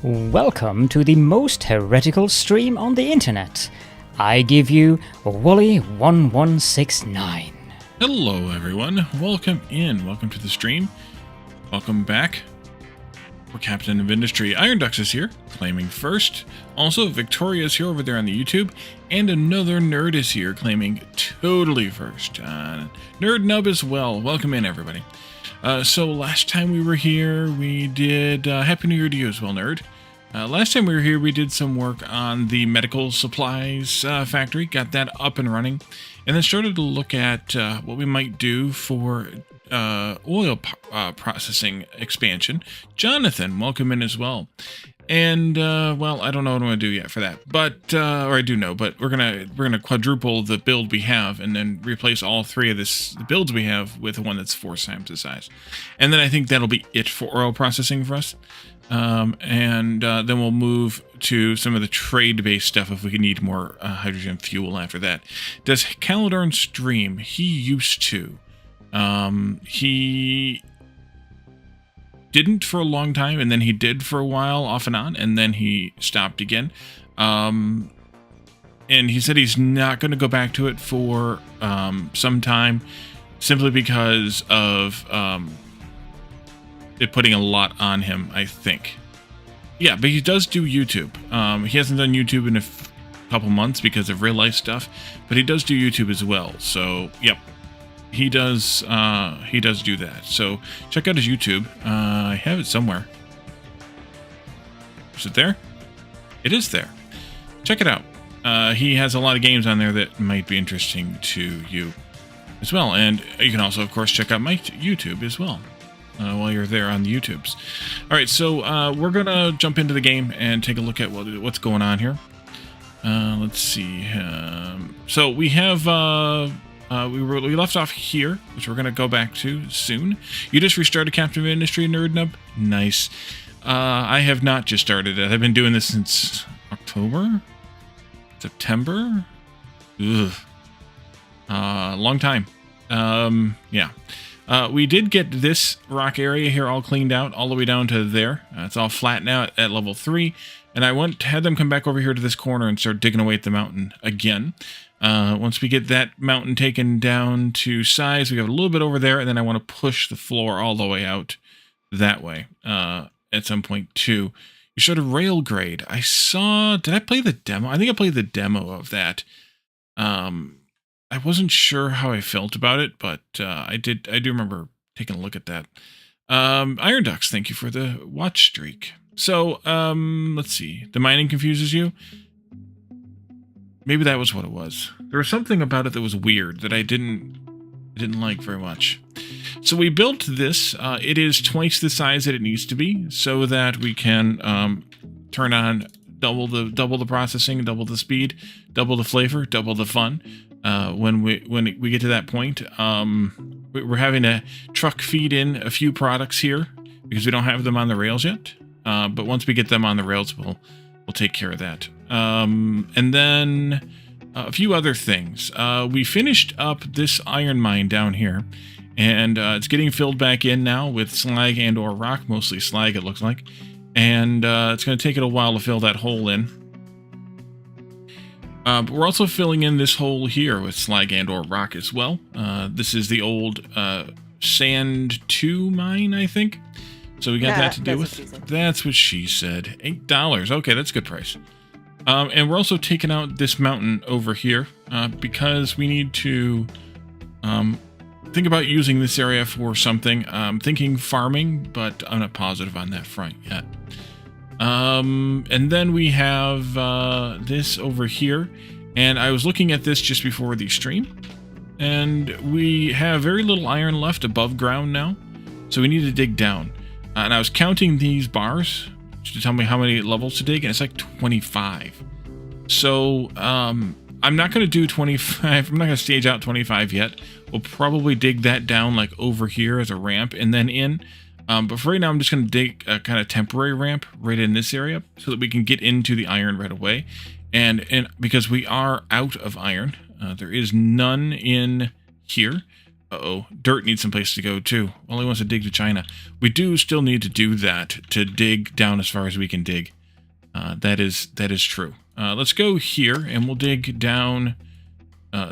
Welcome to the most heretical stream on the internet. I give you Wooly1169. Hello everyone, welcome in, welcome to the stream, welcome back. We're Captain of Industry. Iron Ducks is here, claiming first. Also, Victoria's here over there on the YouTube, and another nerd is here, claiming totally first. Nerd Nub as well, welcome in everybody. So last time we were here, we did, Happy New Year to you as well, nerd. Last time we were here, we did some work on the medical supplies factory, got that up and running, and then started to look at what we might do for oil processing expansion. Jonathan, welcome in as well. And, well, I don't know what I'm going to do yet for that, but, or I do know, but we're gonna quadruple the build we have and then replace all three of the builds we have with one that's 4 times the size. And then I think that'll be it for oil processing for us. Then we'll move to some of the trade-based stuff if we need more hydrogen fuel after that. Does Caledorn stream? He used to. He didn't for a long time, and then he did for a while off and on, and then he stopped again. And he said he's not going to go back to it for some time, simply because of it putting a lot on him, I think. Yeah, but he does do YouTube. He hasn't done YouTube in a couple months because of real life stuff, but he does do YouTube as well. So, yep. He does do that. So check out his YouTube. I have it somewhere. Is it there? It is there. Check it out. He has a lot of games on there that might be interesting to you as well. And you can also, of course, check out my YouTube as well while you're there on the YouTubes. All right, so we're going to jump into the game and take a look at what's going on here. Let's see. So we have... we left off here, which we're going to go back to soon. You just restarted Captain of Industry, Nerd Nub? Nice. I have not just started it. I've been doing this since October? September? Ugh. Long time. Yeah. We did get this rock area here all cleaned out, all the way down to there. It's all flat now at level 3. And I had them come back over here to this corner and start digging away at the mountain again. Once we get that mountain taken down to size, we have a little bit over there, and then I want to push the floor all the way out that way at some point too. You showed a rail grade. I saw... Did I play the demo? I think I played the demo of that. I wasn't sure how I felt about it, but I do remember taking a look at that. Iron Ducks, thank you for the watch streak. So, let's see. The mining confuses you? Maybe that was what it was. There was something about it that was weird that I didn't like very much. So we built this. It is twice the size that it needs to be, so that we can turn on double the processing, double the speed, double the flavor, double the fun. When we get to that point, we're having a truck feed in a few products here because we don't have them on the rails yet. But once we get them on the rails, we'll take care of that. And then a few other things. We finished up this iron mine down here, and it's getting filled back in now with slag and or rock, mostly slag it looks like. And it's going to take it a while to fill that hole in. But we're also filling in this hole here with slag and or rock as well. This is the old Sand 2 mine, I think. So we got that to do with. That's what she said. $8. Okay, that's a good price. And we're also taking out this mountain over here because we need to think about using this area for something. I'm thinking farming, but I'm not positive on that front yet. And then we have this over here. And I was looking at this just before the stream. And we have very little iron left above ground now. So we need to dig down. And I was counting these bars to tell me how many levels to dig, and it's like 25. So, I'm not going to do 25. I'm not going to stage out 25 yet. We'll probably dig that down like over here as a ramp and then in. But for right now, I'm just going to dig a kind of temporary ramp right in this area so that we can get into the iron right away. And because we are out of iron, there is none in here. Uh-oh. Dirt needs some place to go, too. Well, he wants to dig to China. We do still need to do that to dig down as far as we can dig. That is true. Let's go here, and we'll dig down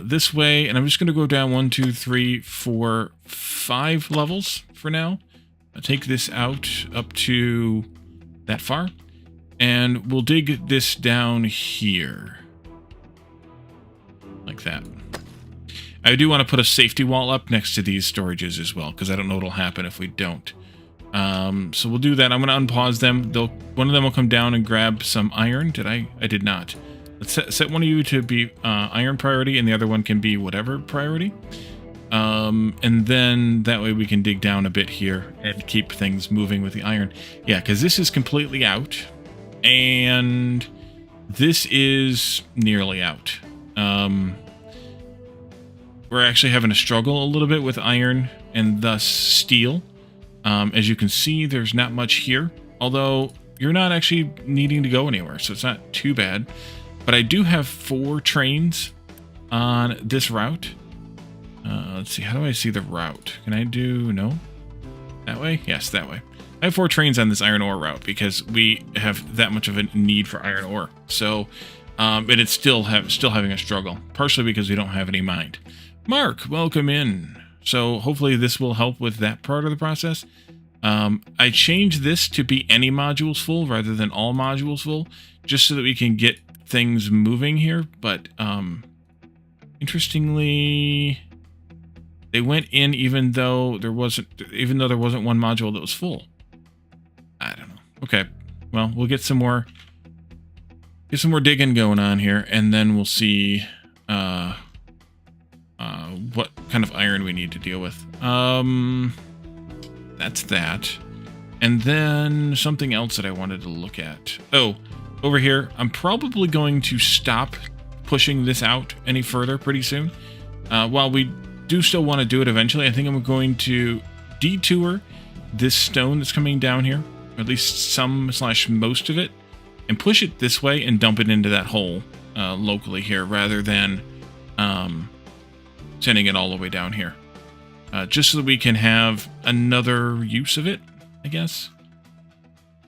this way. And I'm just going to go down 1, 2, 3, 4, 5 levels for now. I'll take this out up to that far. And we'll dig this down here. Like that. I do want to put a safety wall up next to these storages as well, because I don't know what'll happen if we don't. So we'll do that. I'm going to unpause them. One of them will come down and grab some iron. Did I? I did not. Let's set one of you to be iron priority, and the other one can be whatever priority. And then that way we can dig down a bit here and keep things moving with the iron. Yeah, because this is completely out, and this is nearly out. We're actually having to struggle a little bit with iron and thus steel. As you can see, there's not much here, although you're not actually needing to go anywhere, so it's not too bad. But I do have 4 trains on this route. Let's see, how do I see the route? Can I do, no? That way? Yes, that way. I have 4 trains on this iron ore route because we have that much of a need for iron ore. So, and it's still having a struggle, partially because we don't have any mined. Mark, welcome in. So hopefully this will help with that part of the process. I changed this to be any modules full rather than all modules full, just so that we can get things moving here. But interestingly, they went in even though there wasn't one module that was full. I don't know. Okay, well, we'll get some more digging going on here, and then we'll see what kind of iron we need to deal with. That's that. And then something else that I wanted to look at. Oh, over here, I'm probably going to stop pushing this out any further pretty soon. While we do still want to do it eventually, I think I'm going to detour this stone that's coming down here, or at least some/most of it, and push it this way and dump it into that hole locally here, rather than sending it all the way down here. Just so that we can have another use of it, I guess.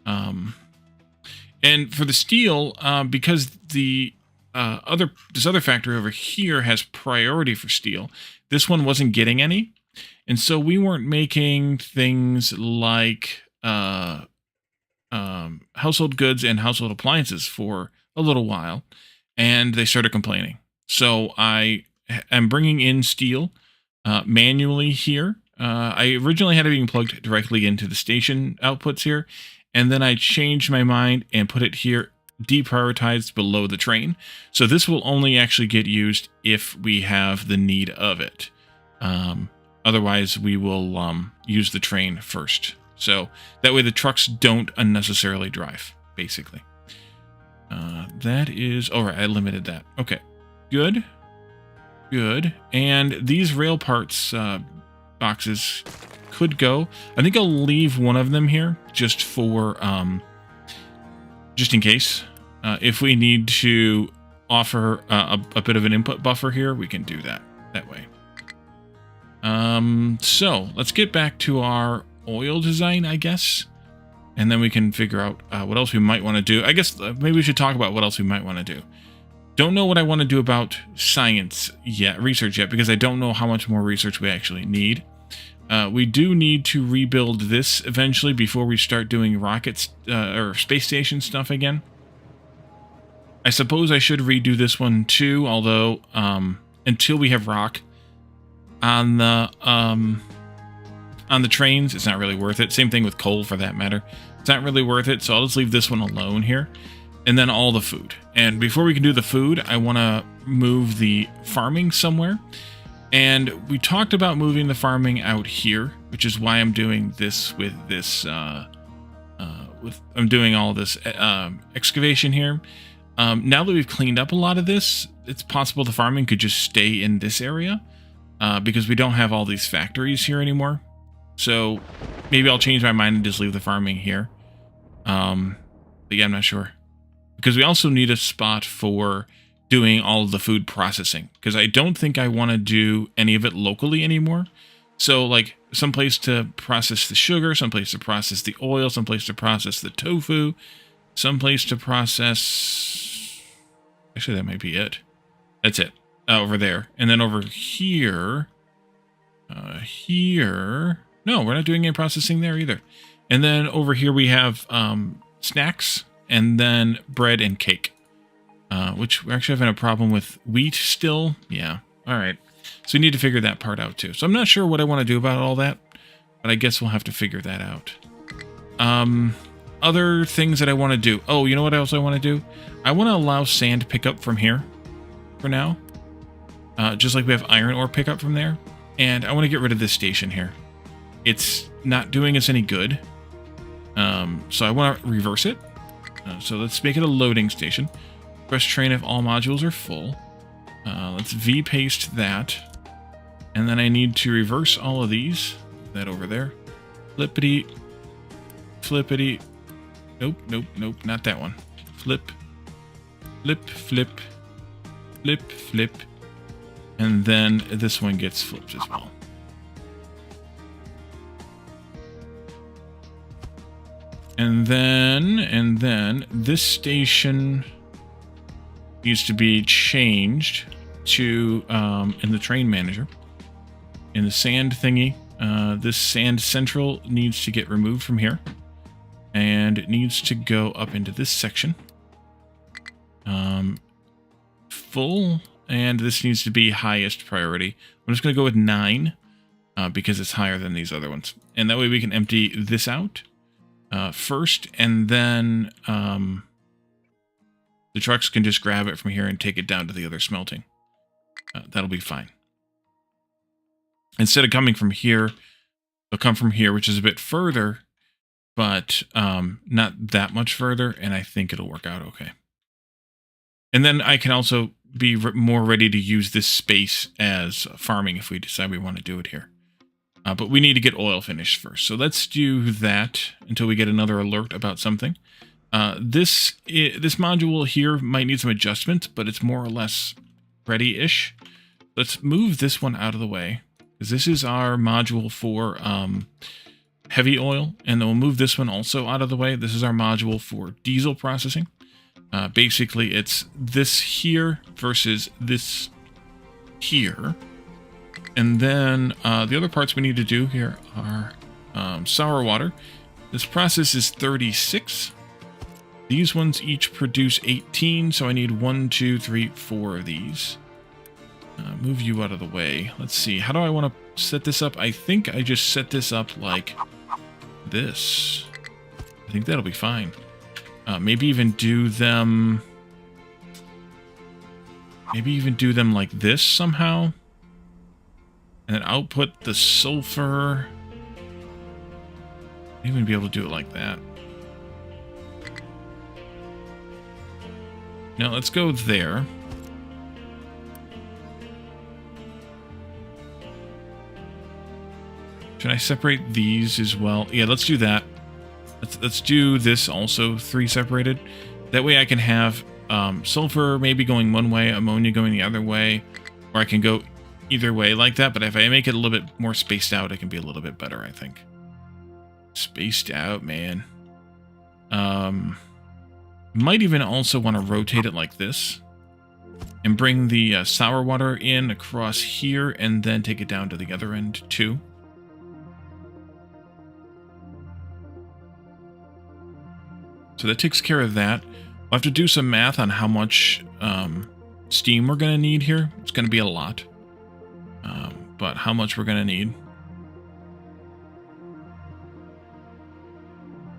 And for the steel, because this other factory over here has priority for steel, this one wasn't getting any, and so we weren't making things like household goods and household appliances for a little while, and they started complaining. So I am bringing in steel manually here. I originally had it being plugged directly into the station outputs here, and then I changed my mind and put it here, deprioritized below the train. So this will only actually get used if we have the need of it. Otherwise, we will use the train first. So that way the trucks don't unnecessarily drive, basically. That is... all right, I limited that. Okay, good. Good. And these rail parts boxes could go. I think I'll leave one of them here just for just in case. If we need to offer a bit of an input buffer here, we can do that way. So let's get back to our oil design, I guess, and then we can figure out what else we might want to do. I guess maybe we should talk about what else we might want to do. Don't know what I want to do about research yet, because I don't know how much more research we actually need. We do need to rebuild this eventually before we start doing rockets or space station stuff again. I suppose I should redo this one too, although until we have rock on the trains, it's not really worth it. Same thing with coal, for that matter. It's not really worth it, so I'll just leave this one alone here. And then all the food. And before we can do the food, I want to move the farming somewhere. And we talked about moving the farming out here, which is why I'm doing this with this. I'm doing all this excavation here. Now that we've cleaned up a lot of this, it's possible the farming could just stay in this area because we don't have all these factories here anymore. So maybe I'll change my mind and just leave the farming here. But yeah, I'm not sure. Because we also need a spot for doing all of the food processing, because I don't think I want to do any of it locally anymore. So like someplace to process the sugar, someplace to process the oil, someplace to process the tofu, someplace to process... Actually, that might be it. That's it. Over there. And then over here... No, we're not doing any processing there either. And then over here we have snacks, and then bread and cake. Which we're actually having a problem with wheat still. Yeah. All right. So we need to figure that part out too. So I'm not sure what I want to do about all that, but I guess we'll have to figure that out. Other things that I want to do. Oh, you know what else I want to do? I want to allow sand pickup from here for now. Just like we have iron ore pickup from there. And I want to get rid of this station here. It's not doing us any good. So I want to reverse it. So let's make it a loading station. Press train if all modules are full. Let's V-paste that. And then I need to reverse all of these. That over there. Flippity. Flippity. Nope, nope, nope. Not that one. Flip. Flip, flip. Flip, flip. And then this one gets flipped as well. And then this station needs to be changed to in the train manager. In the sand thingy, this sand central needs to get removed from here. And it needs to go up into this section. Full, and this needs to be highest priority. I'm just going to go with 9 because it's higher than these other ones. And that way we can empty this out first, and then the trucks can just grab it from here and take it down to the other smelting. That'll be fine. Instead of coming from here, they'll come from here, which is a bit further, but not that much further, and I think it'll work out okay. And then I can also be more ready to use this space as farming if we decide we want to do it here. But we need to get oil finished first. So let's do that until we get another alert about something. This module here might need some adjustment, but it's more or less ready-ish. Let's move this one out of the way, because this is our module for heavy oil, and then we'll move this one also out of the way. This is our module for diesel processing. Basically, it's this here versus this here. And then the other parts we need to do here are sour water. This process is 36. These ones each produce 18, so I need 1, 2, 3, 4 of these. Move you out of the way. Let's see. How do I want to set this up? I think I just set this up like this. I think that'll be fine. Maybe even do them... Maybe even do them like this somehow. And then output the sulfur. Even be able to do it like that. Now let's go there. Should I separate these as well? Yeah, let's do that. Let's do this also 3 separated. That way I can have sulfur maybe going one way, ammonia going the other way, or I can go either way like that. But if I make it a little bit more spaced out, it can be a little bit better, I think. Spaced out, man. Might even also want to rotate it like this and bring the sour water in across here and then take it down to the other end too. So that takes care of that. We'll have to do some math on how much steam we're going to need here. It's going to be a lot. But how much we're going to need.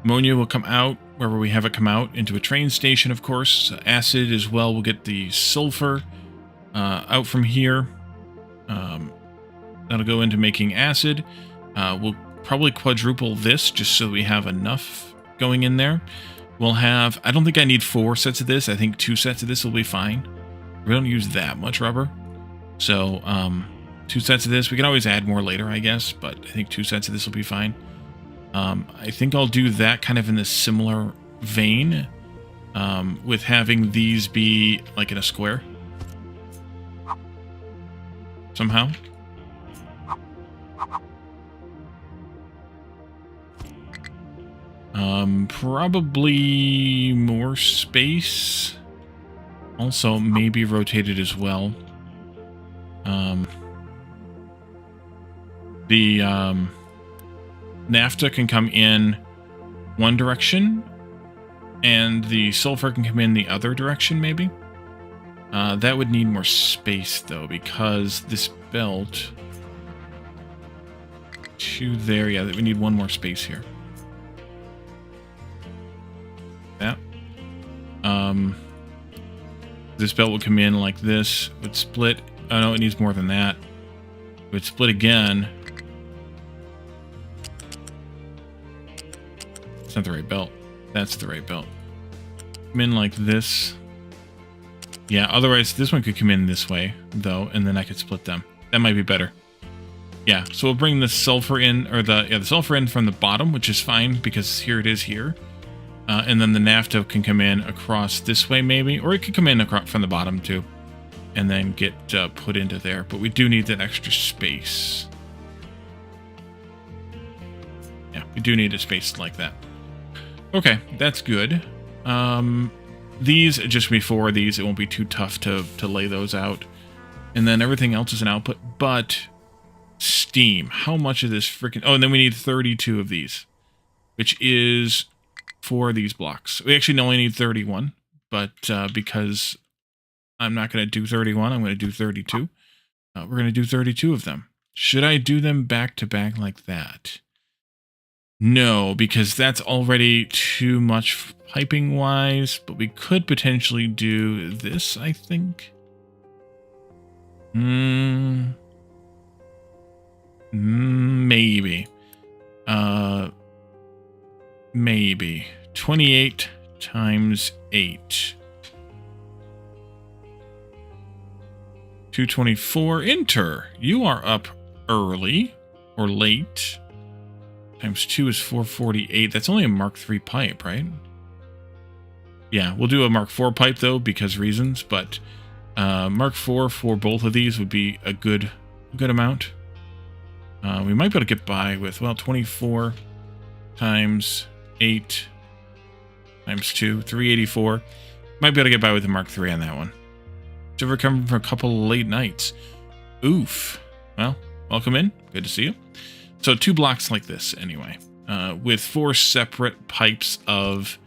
Ammonia will come out wherever we have it come out, into a train station, of course. Acid as well. We'll get the sulfur out from here. That'll go into making acid. We'll probably quadruple this just so we have enough going in there. We'll have, I don't think I need 4 sets of this. I think 2 sets of this will be fine. We don't use that much rubber. So, 2 sets of this. We can always add more later, I guess, but I think 2 sets of this will be fine. I think I'll do that kind of in this similar vein, with having these be like in a square. somehow. Probably more space. Also, maybe rotated as well. The naphtha can come in one direction, and the sulfur can come in the other direction, maybe. That would need more space, though, because this belt to there, yeah, we need one more space here. That. This belt would come in like this, would split. Oh no, it needs more than that. It would split again. It's not the right belt. That's the right belt. Come in like this. Yeah, otherwise this one could come in this way, though, and then I could split them. That might be better. Yeah, so we'll bring the sulfur in, or the sulfur in from the bottom, which is fine, because here it is here. And then the naphtha can come in across this way, maybe. Or it could come in across from the bottom, too. And then get put into there. But we do need that extra space. Yeah, we do need a space like that. Okay, that's good. These, just before these, it won't be too tough to lay those out. And then everything else is an output. But steam. How much of this freaking... Oh, and then we need 32 of these. Which is... for these blocks. We actually only need 31, but because I'm not going to do 31, I'm going to do 32. We're going to do 32 of them. Should I do them back to back like that? No, because that's already too much piping wise, but we could potentially do this, I think. Maybe. Maybe. 28 times 8. 224. Enter. You are up early or late. Times 2 is 448. That's only a Mark III pipe, right? Yeah, we'll do a Mark IV pipe, though, because reasons. But Mark IV for both of these would be a good amount. We might be able to get by with, well, 24 times 8 times 2, 384. Might be able to get by with the Mark III on that one. It's overcome from a couple late nights. Oof. Well, welcome in. Good to see you. So 2 blocks like this, anyway, with 4 separate pipes of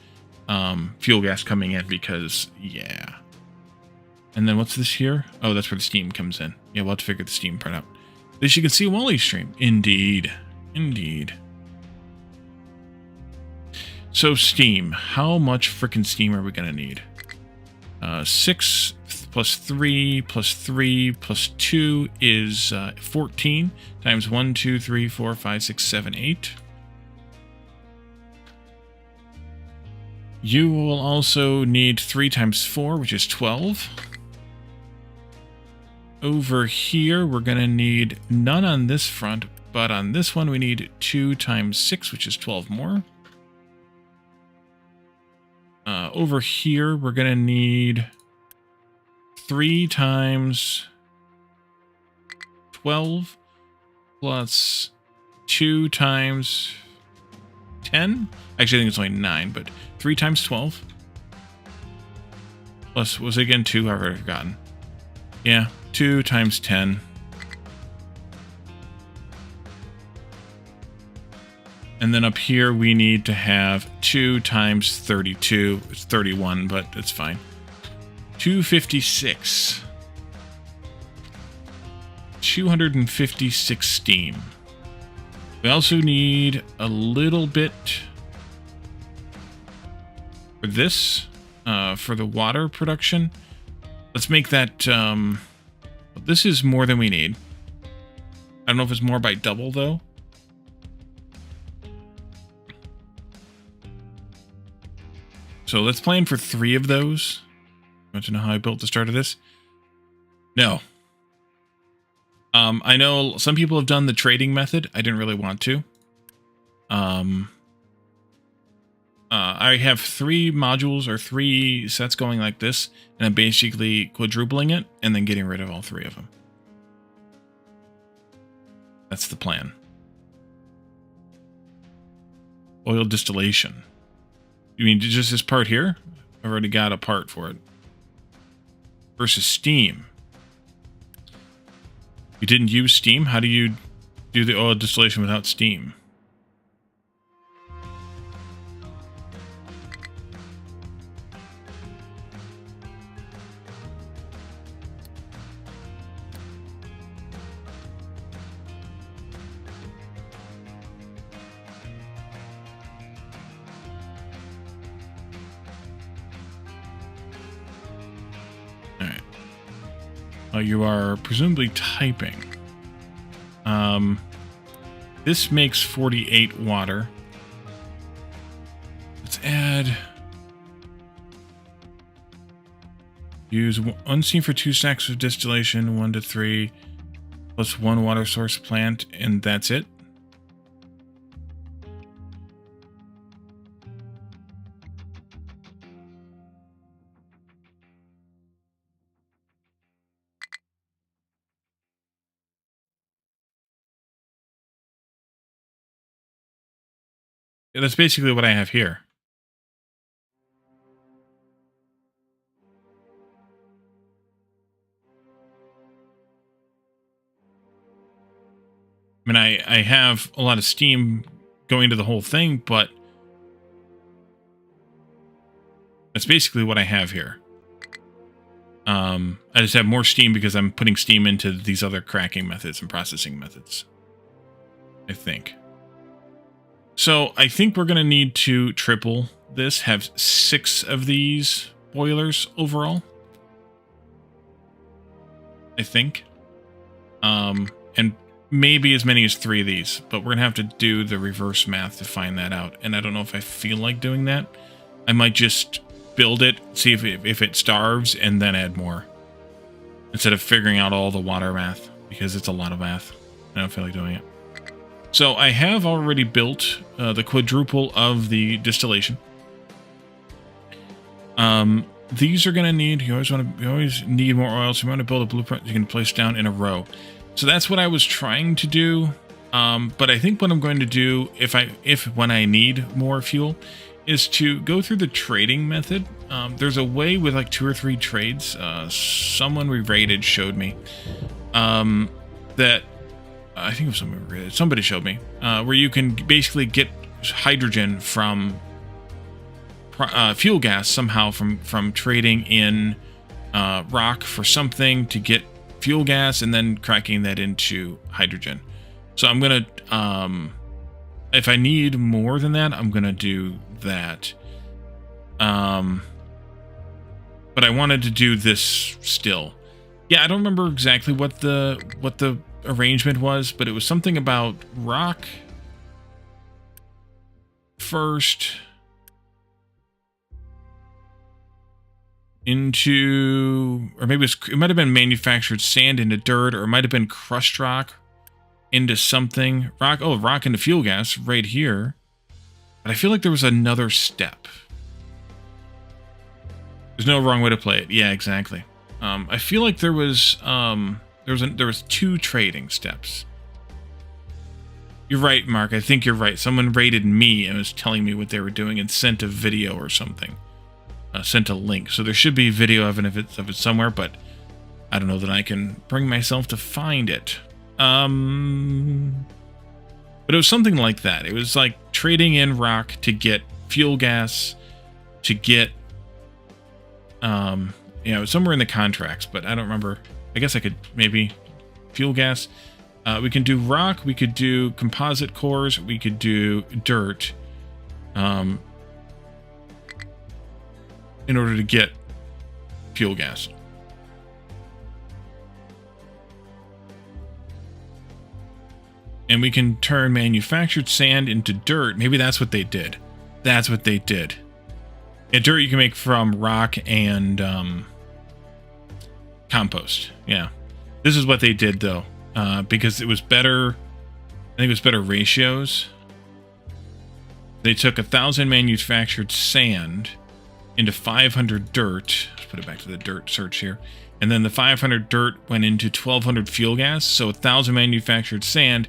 fuel gas coming in because, yeah. And then what's this here? Oh, that's where the steam comes in. Yeah, we'll have to figure the steam part out. At least you can see Wally's stream. Indeed. Indeed. So steam. How much frickin' steam are we going to need? 6 plus 3 plus 3 plus 2 is 14 times 1, 2, 3, 4, 5, 6, 7, 8. You will also need 3 times 4, which is 12. Over here, we're going to need none on this front, but on this one, we need 2 times 6, which is 12 more. Over here, we're going to need 3 times 12 plus 2 times 10. Actually, I think it's only 9, but 3 times 12. Plus, was it again 2? I've already forgotten. Yeah, 2 times 10. And then up here, we need to have 2 times 32. It's 31, but it's fine. 256. 256 steam. We also need a little bit for this, for the water production. Let's make that, this is more than we need. I don't know if it's more by double, though. So let's plan for 3 of those. Want to know how I built the start of this? No. I know some people have done the trading method. I didn't really want to. I have 3 modules or 3 sets going like this, and I'm basically quadrupling it and then getting rid of all 3 of them. That's the plan. Oil distillation. You mean just this part here? I've already got a part for it. Versus steam. You didn't use steam? How do you do the oil distillation without steam? You are presumably typing. This makes 48 water. Let's add... Use one steam for 2 stacks of distillation, 1 to 3, plus 1 water source plant, and that's it. Yeah, that's basically what I have here. I mean, I have a lot of steam going to the whole thing, but that's basically what I have here. I just have more steam because I'm putting steam into these other cracking methods and processing methods, I think. So I think we're going to need to triple this, have 6 of these boilers overall. I think. And maybe as many as 3 of these, but we're going to have to do the reverse math to find that out. And I don't know if I feel like doing that. I might just build it, see if it starves, and then add more. Instead of figuring out all the water math, because it's a lot of math. I don't feel like doing it. So I have already built the quadruple of the distillation. These are going to need, you always need more oil, so you want to build a blueprint you can place down in a row. So that's what I was trying to do. But I think what I'm going to do, when I need more fuel, is to go through the trading method. There's a way with like 2 or 3 trades. Someone we rated showed me that. I think it was somebody showed me, where you can basically get hydrogen from fuel gas somehow from trading in rock for something to get fuel gas and then cracking that into hydrogen. So I'm going to, if I need more than that, I'm going to do that. But I wanted to do this still. Yeah, I don't remember exactly what the arrangement was, but it was something about rock first into, or maybe it might have been manufactured sand into dirt, or it might have been crushed rock into something. Rock into fuel gas right here. But I feel like there was another step. There's no wrong way to play it. Yeah, exactly. I feel like there was 2 trading steps. You're right, Mark. I think you're right. Someone rated me and was telling me what they were doing and sent a video or something. Sent a link. So there should be video of it somewhere, but I don't know that I can bring myself to find it. But it was something like that. It was like trading in rock to get fuel gas, to get somewhere in the contracts, but I don't remember. I guess I could maybe fuel gas. We can do rock. We could do composite cores. We could do dirt. In order to get fuel gas. And we can turn manufactured sand into dirt. Maybe that's what they did. That's what they did. Yeah, dirt you can make from rock and compost. Yeah. This is what they did, though. Because it was better. I think it was better ratios. They took 1,000 manufactured sand into 500 dirt. Let's put it back to the dirt search here. And then the 500 dirt went into 1200 fuel gas. So 1000 manufactured sand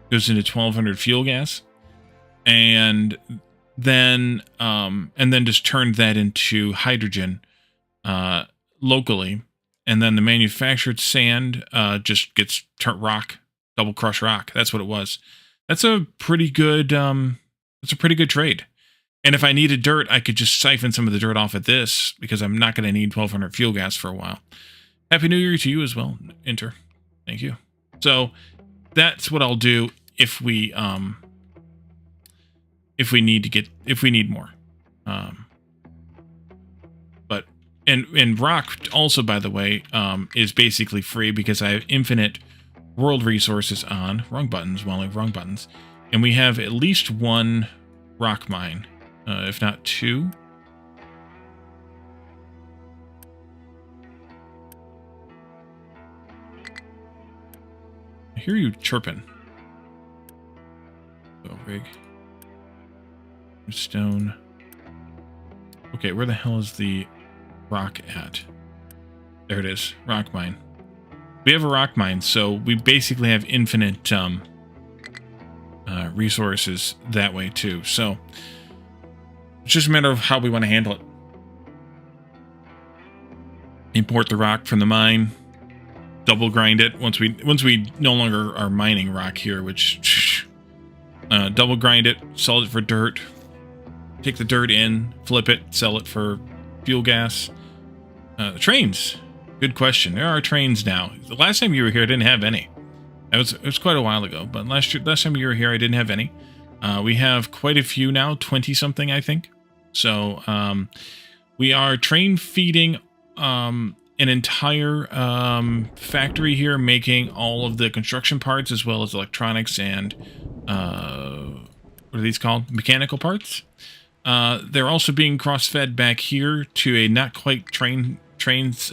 goes into 1200 fuel gas. And then just turned that into hydrogen locally. And then the manufactured sand just gets rock, double crush rock. That's what it was. That's a pretty good trade. And if I needed dirt, I could just siphon some of the dirt off at this, because I'm not going to need 1200 fuel gas for a while. Happy New Year to you as well, Inter. Thank you. So that's what I'll do if we need more. But rock also, by the way, is basically free because I have infinite world resources on. Wrong buttons, wrong buttons. And we have at least one rock mine, if not two. I hear you chirping. Oh, rig. Stone. Okay, where the hell is the rock at? There it is. Rock mine. We have a rock mine, so we basically have infinite resources that way too. So it's just a matter of how we want to handle it. Import the rock from the mine. Double grind it once we no longer are mining rock here, which double grind it, sell it for dirt. Take the dirt in, flip it, sell it for fuel gas. Trains. Good question. There are trains now. The last time you were here, I didn't have any. It was quite a while ago, but last time you were here, I didn't have any. We have quite a few now, 20-something, I think. So we are train feeding an entire factory here, making all of the construction parts as well as electronics and what are these called? Mechanical parts. They're also being cross-fed back here to a not quite trains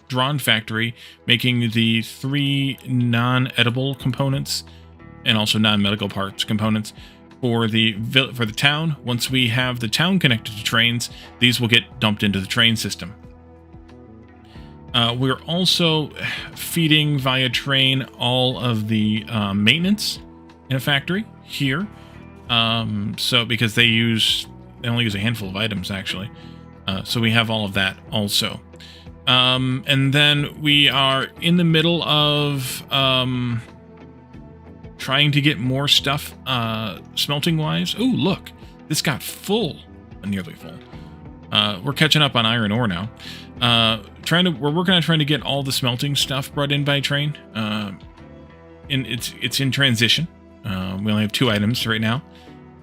drawn factory, making the 3 non-edible components and also non-medical parts components for the town. Once we have the town connected to trains, these will get dumped into the train system. We're also feeding via train all of the maintenance in a factory here. So because they only use a handful of items actually. So we have all of that also. And then we are in the middle of trying to get more stuff smelting wise. Oh, look, this got full, nearly full. We're catching up on iron ore now. We're working on trying to get all the smelting stuff brought in by train. And it's in transition. We only have 2 items right now.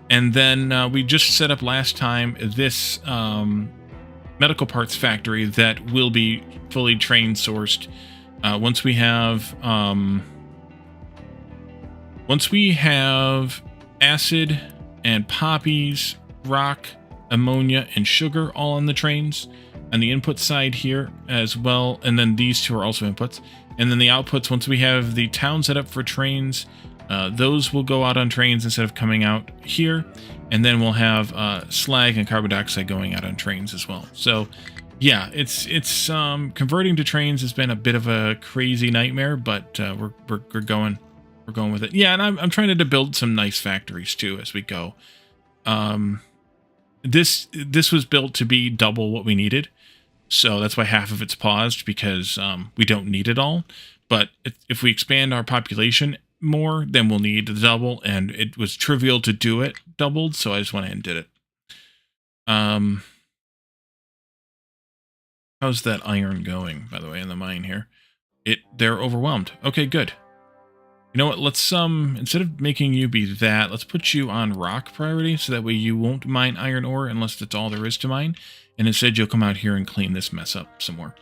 And then we just set up last time this medical parts factory that will be fully train sourced. Once we have acid and poppies, rock, ammonia, and sugar all on the trains on the input side here as well. And then these 2 are also inputs. And then the outputs, once we have the town set up for trains, those will go out on trains instead of coming out here. And then we'll have slag and carbon dioxide going out on trains as well. So yeah, it's converting to trains has been a bit of a crazy nightmare, but we're going with it. Yeah, and I'm trying to build some nice factories too as we go. This was built to be double what we needed, so that's why half of it's paused, because we don't need it all. But if we expand our population more, then we'll need the double, and it was trivial to do it doubled, so I just went ahead and did it. How's that iron going, by the way, in the mine here? They're overwhelmed. Okay, good. You know what, let's instead of making you be that, let's put you on rock priority, so that way you won't mine iron ore unless that's all there is to mine, and instead you'll come out here and clean this mess up some more.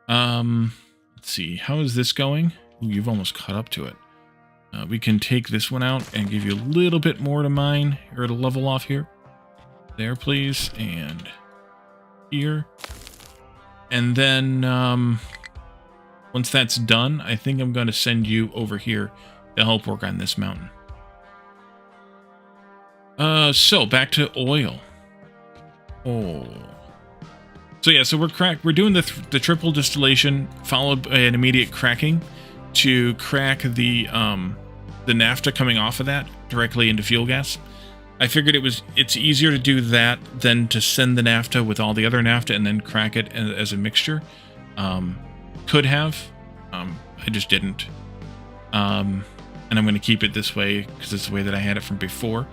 Let's see, how is this going? Ooh, you've almost caught up to it. We can take this one out and give you a little bit more to mine, or to level off here. There, please, and here. And then, once that's done, I think I'm going to send you over here to help work on this mountain. So, back to oil. Oh. So yeah, so we're doing the triple distillation followed by an immediate cracking to crack the naphtha coming off of that directly into fuel gas. I figured it's easier to do that than to send the naphtha with all the other naphtha and then crack it as a mixture. Could have, I just didn't. And I'm going to keep it this way because it's the way that I had it from before.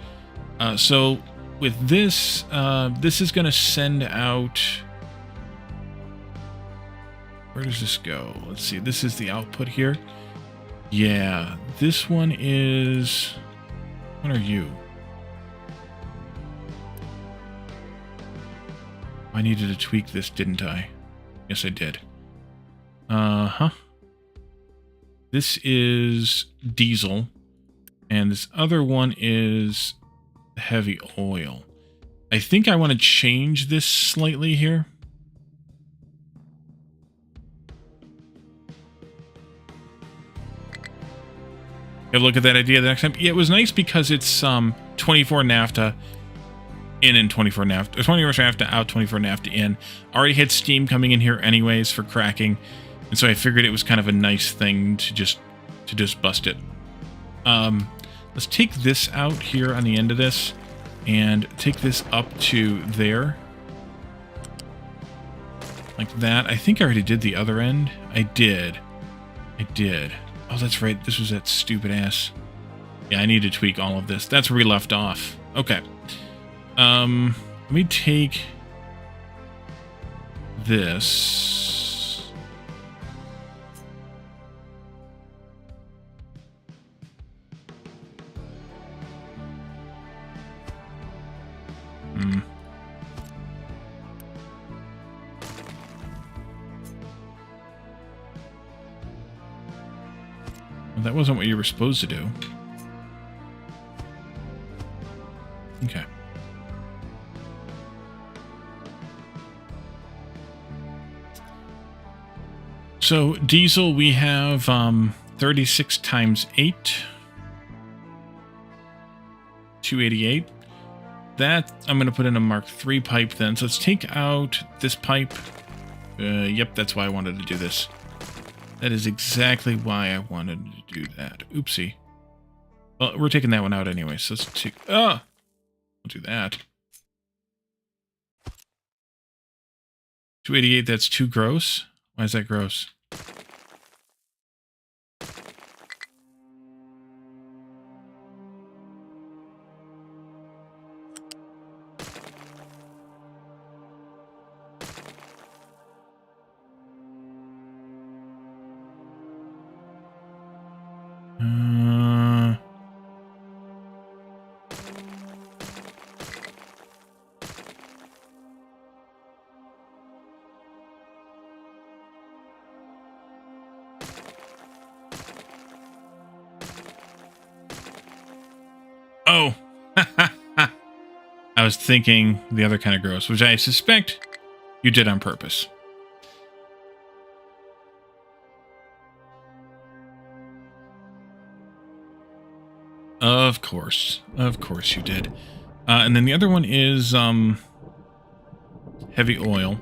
So with this, this is going to send out. Where does this go? Let's see. This is the output here. Yeah, this one is. What are you? I needed to tweak this, didn't I? Yes, I did. This is diesel, and this other one is heavy oil. I think I want to change this slightly here. Have a look at that idea the next time. Yeah, it was nice because it's 24 naphtha in and 24 naphtha, 24 naphtha out, 24 naphtha in. Already had steam coming in here anyways for cracking, and so I figured it was kind of a nice thing to just bust it. Let's take this out here on the end of this and take this up to there. Like that. I think I already did the other end. I did. Oh, that's right. This was that stupid ass. Yeah, I need to tweak all of this. That's where we left off. Okay. Let me take this. Well, that wasn't what you were supposed to do. Okay. So diesel, we have 36 times 8, 288. That I'm going to put in a Mark III pipe then. So let's take out this pipe. Yep, that's why I wanted to do this. That is exactly why I wanted to do that. Oopsie. Well, we're taking that one out anyway. So let's take. I'll do that. 288. That's too gross. Why is that gross? Oh, I was thinking the other kind of gross, which I suspect you did on purpose. Of course you did. And then the other one is heavy oil.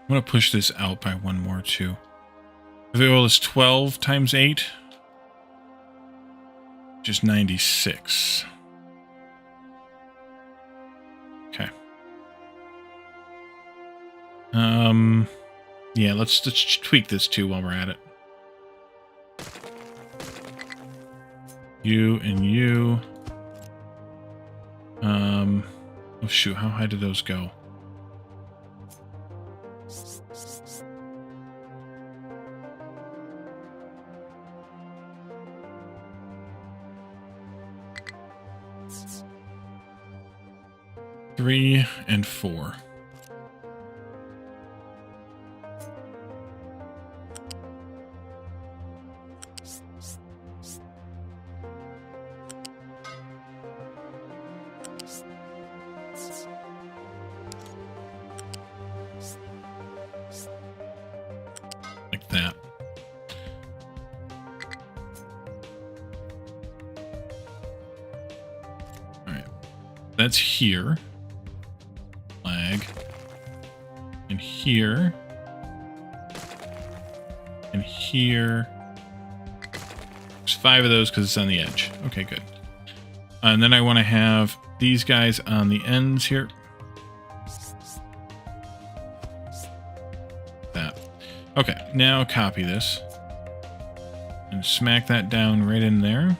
I'm going to push this out by one more, too. Heavy oil is 12 times 8, which is 96. Okay. Yeah, let's tweak this, too, while we're at it. You and you. Oh, shoot. How high did those go? Three and 4. Like that. That's here. Flag. And here. And here. There's 5 of those because it's on the edge. Okay, good. And then I want to have these guys on the ends here. That. Okay, now copy this. And smack that down right in there.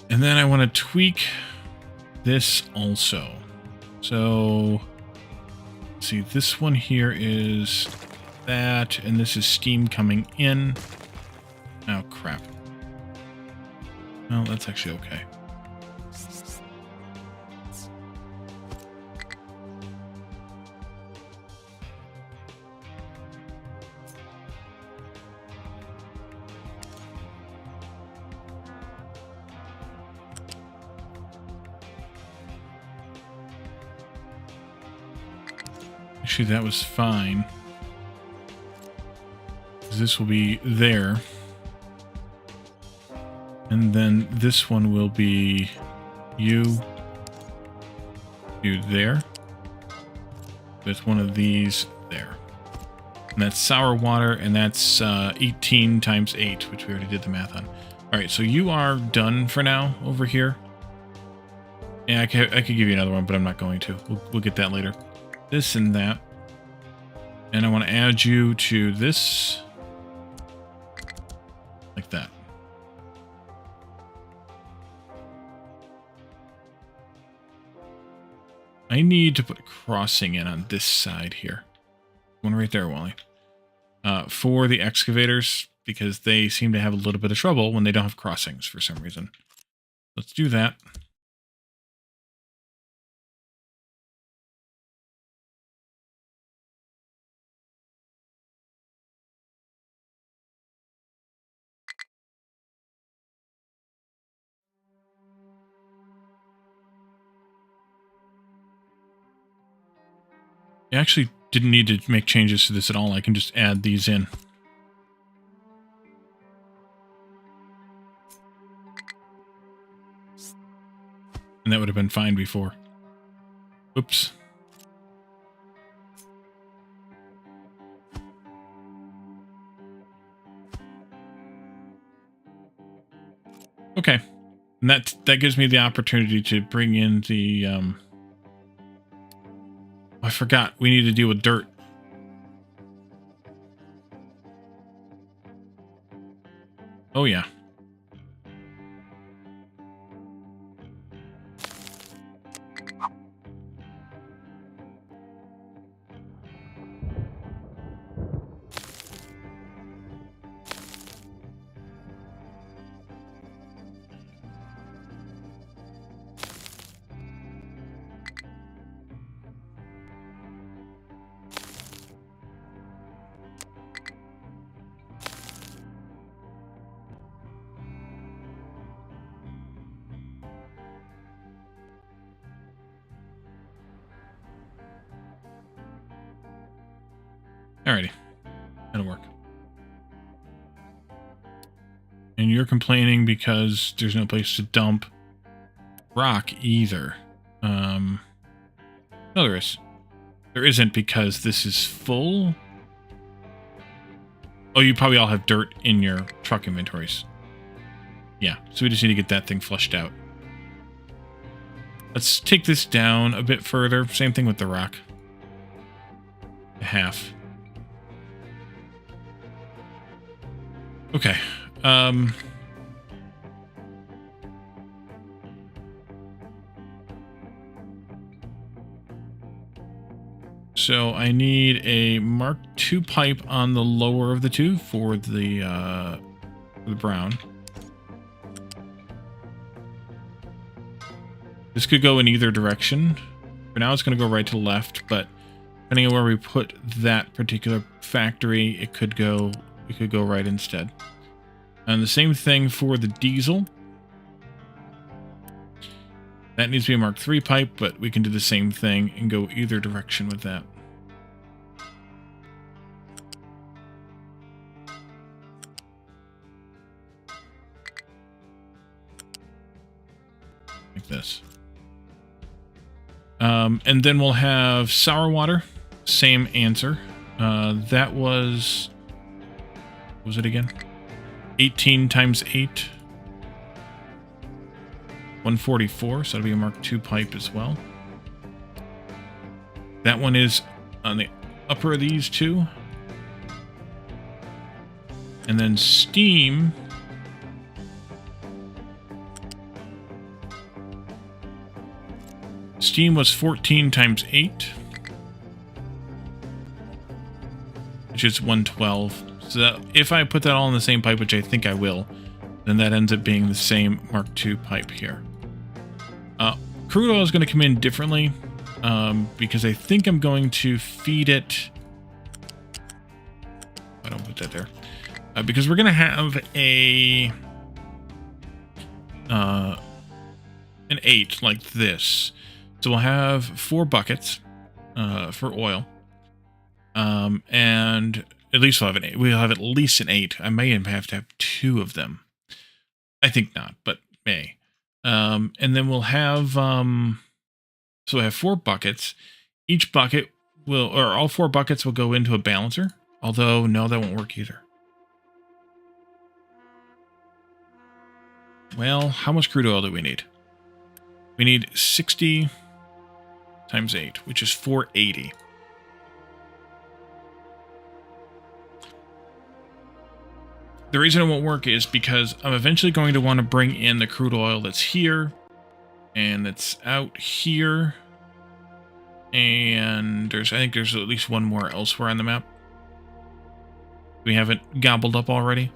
And then I want to tweak this also. So, let's see, this one here is that, and this is steam coming in. Oh, crap. Well, that's actually okay. Actually, that was fine. This will be there. And then this one will be you there. With one of these there. And that's sour water, and that's 18 times 8, which we already did the math on. Alright, so you are done for now over here. Yeah, I could give you another one, but I'm not going to. We'll get that later. This and that. And I want to add you to this. Like that. I need to put a crossing in on this side here. One right there, Wally. For the excavators, because they seem to have a little bit of trouble when they don't have crossings for some reason. Let's do that. I actually didn't need to make changes to this at all. I can just add these in. And that would have been fine before. Oops. Okay. And that gives me the opportunity to bring in the I forgot. We need to deal with dirt. Oh, yeah. Alrighty. That'll work. And you're complaining because there's no place to dump rock either. No, there is. There isn't because this is full. Oh, you probably all have dirt in your truck inventories. Yeah, so we just need to get that thing flushed out. Let's take this down a bit further. Same thing with the rock. Half. Okay. So I need a Mark II pipe on the lower of the two for the brown. This could go in either direction. For now, it's going to go right to left, but depending on where we put that particular factory, it could go right instead. And the same thing for the diesel. That needs to be a Mark III pipe, but we can do the same thing and go either direction with that. And then we'll have sour water. Same answer. That was... What was it again? 18 times 8. 144, so that'll be a Mark II pipe as well. That one is on the upper of these two. And then steam... Steam was 14 times 8. Which is 112. So that, if I put that all in the same pipe, which I think I will, then that ends up being the same Mark II pipe here. Crude oil is going to come in differently because I think I'm going to feed it... I don't put that there. Because we're going to have an 8 like this. So we'll have 4 buckets for oil. And at least we'll have an 8. We'll have at least an 8. I may have to have 2 of them. I think not, but may. And then we'll have, so we have 4 buckets. Each bucket will, or all 4 buckets will go into a balancer. Although, no, that won't work either. Well, how much crude oil do we need? We need 60 times 8, which is 480. The reason it won't work is because I'm eventually going to want to bring in the crude oil that's here and that's out here. And I think there's at least one more elsewhere on the map. We haven't gobbled up already.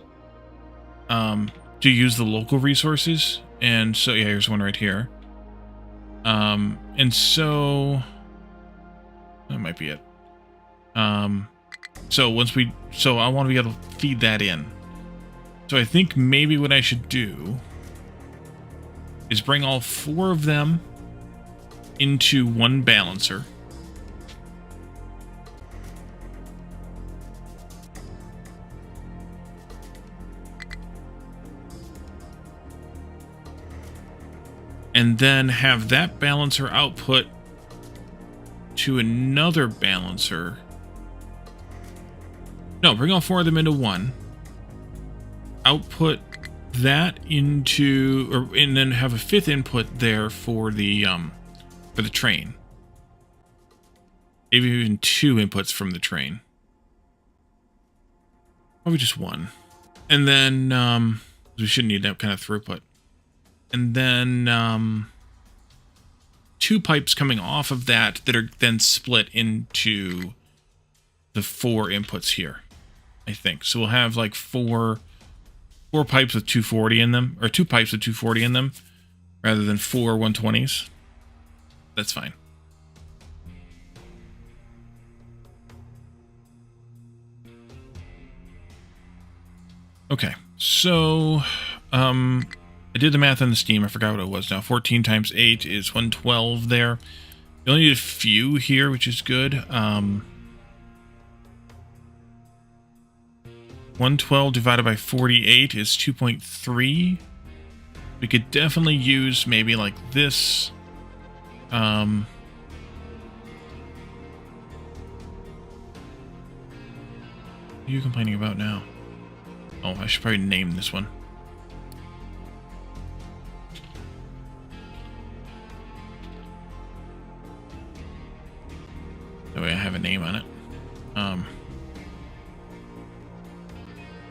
To use the local resources. And so, yeah, here's one right here. And so that might be it. So I want to be able to feed that in. So I think maybe what I should do is bring all 4 of them into one balancer. And then have that balancer output to another balancer. No, bring all 4 of them into one. Output that into, and then have a 5th input there for the train. Maybe even 2 inputs from the train. Probably just 1. And then we shouldn't need that kind of throughput. And then 2 pipes coming off of that are then split into the 4 inputs here, I think. So we'll have like 4 pipes with 240 in them, or 2 pipes with 240 in them, rather than 4 120s. That's fine. Okay, so I did the math on the steam. I forgot what it was now. 14 times 8 is 112 there. You only need a few here, which is good. 112 divided by 48 is 2.3. We could definitely use maybe like this. What are you complaining about now? Oh, I should probably name this one. That way I have a name on it.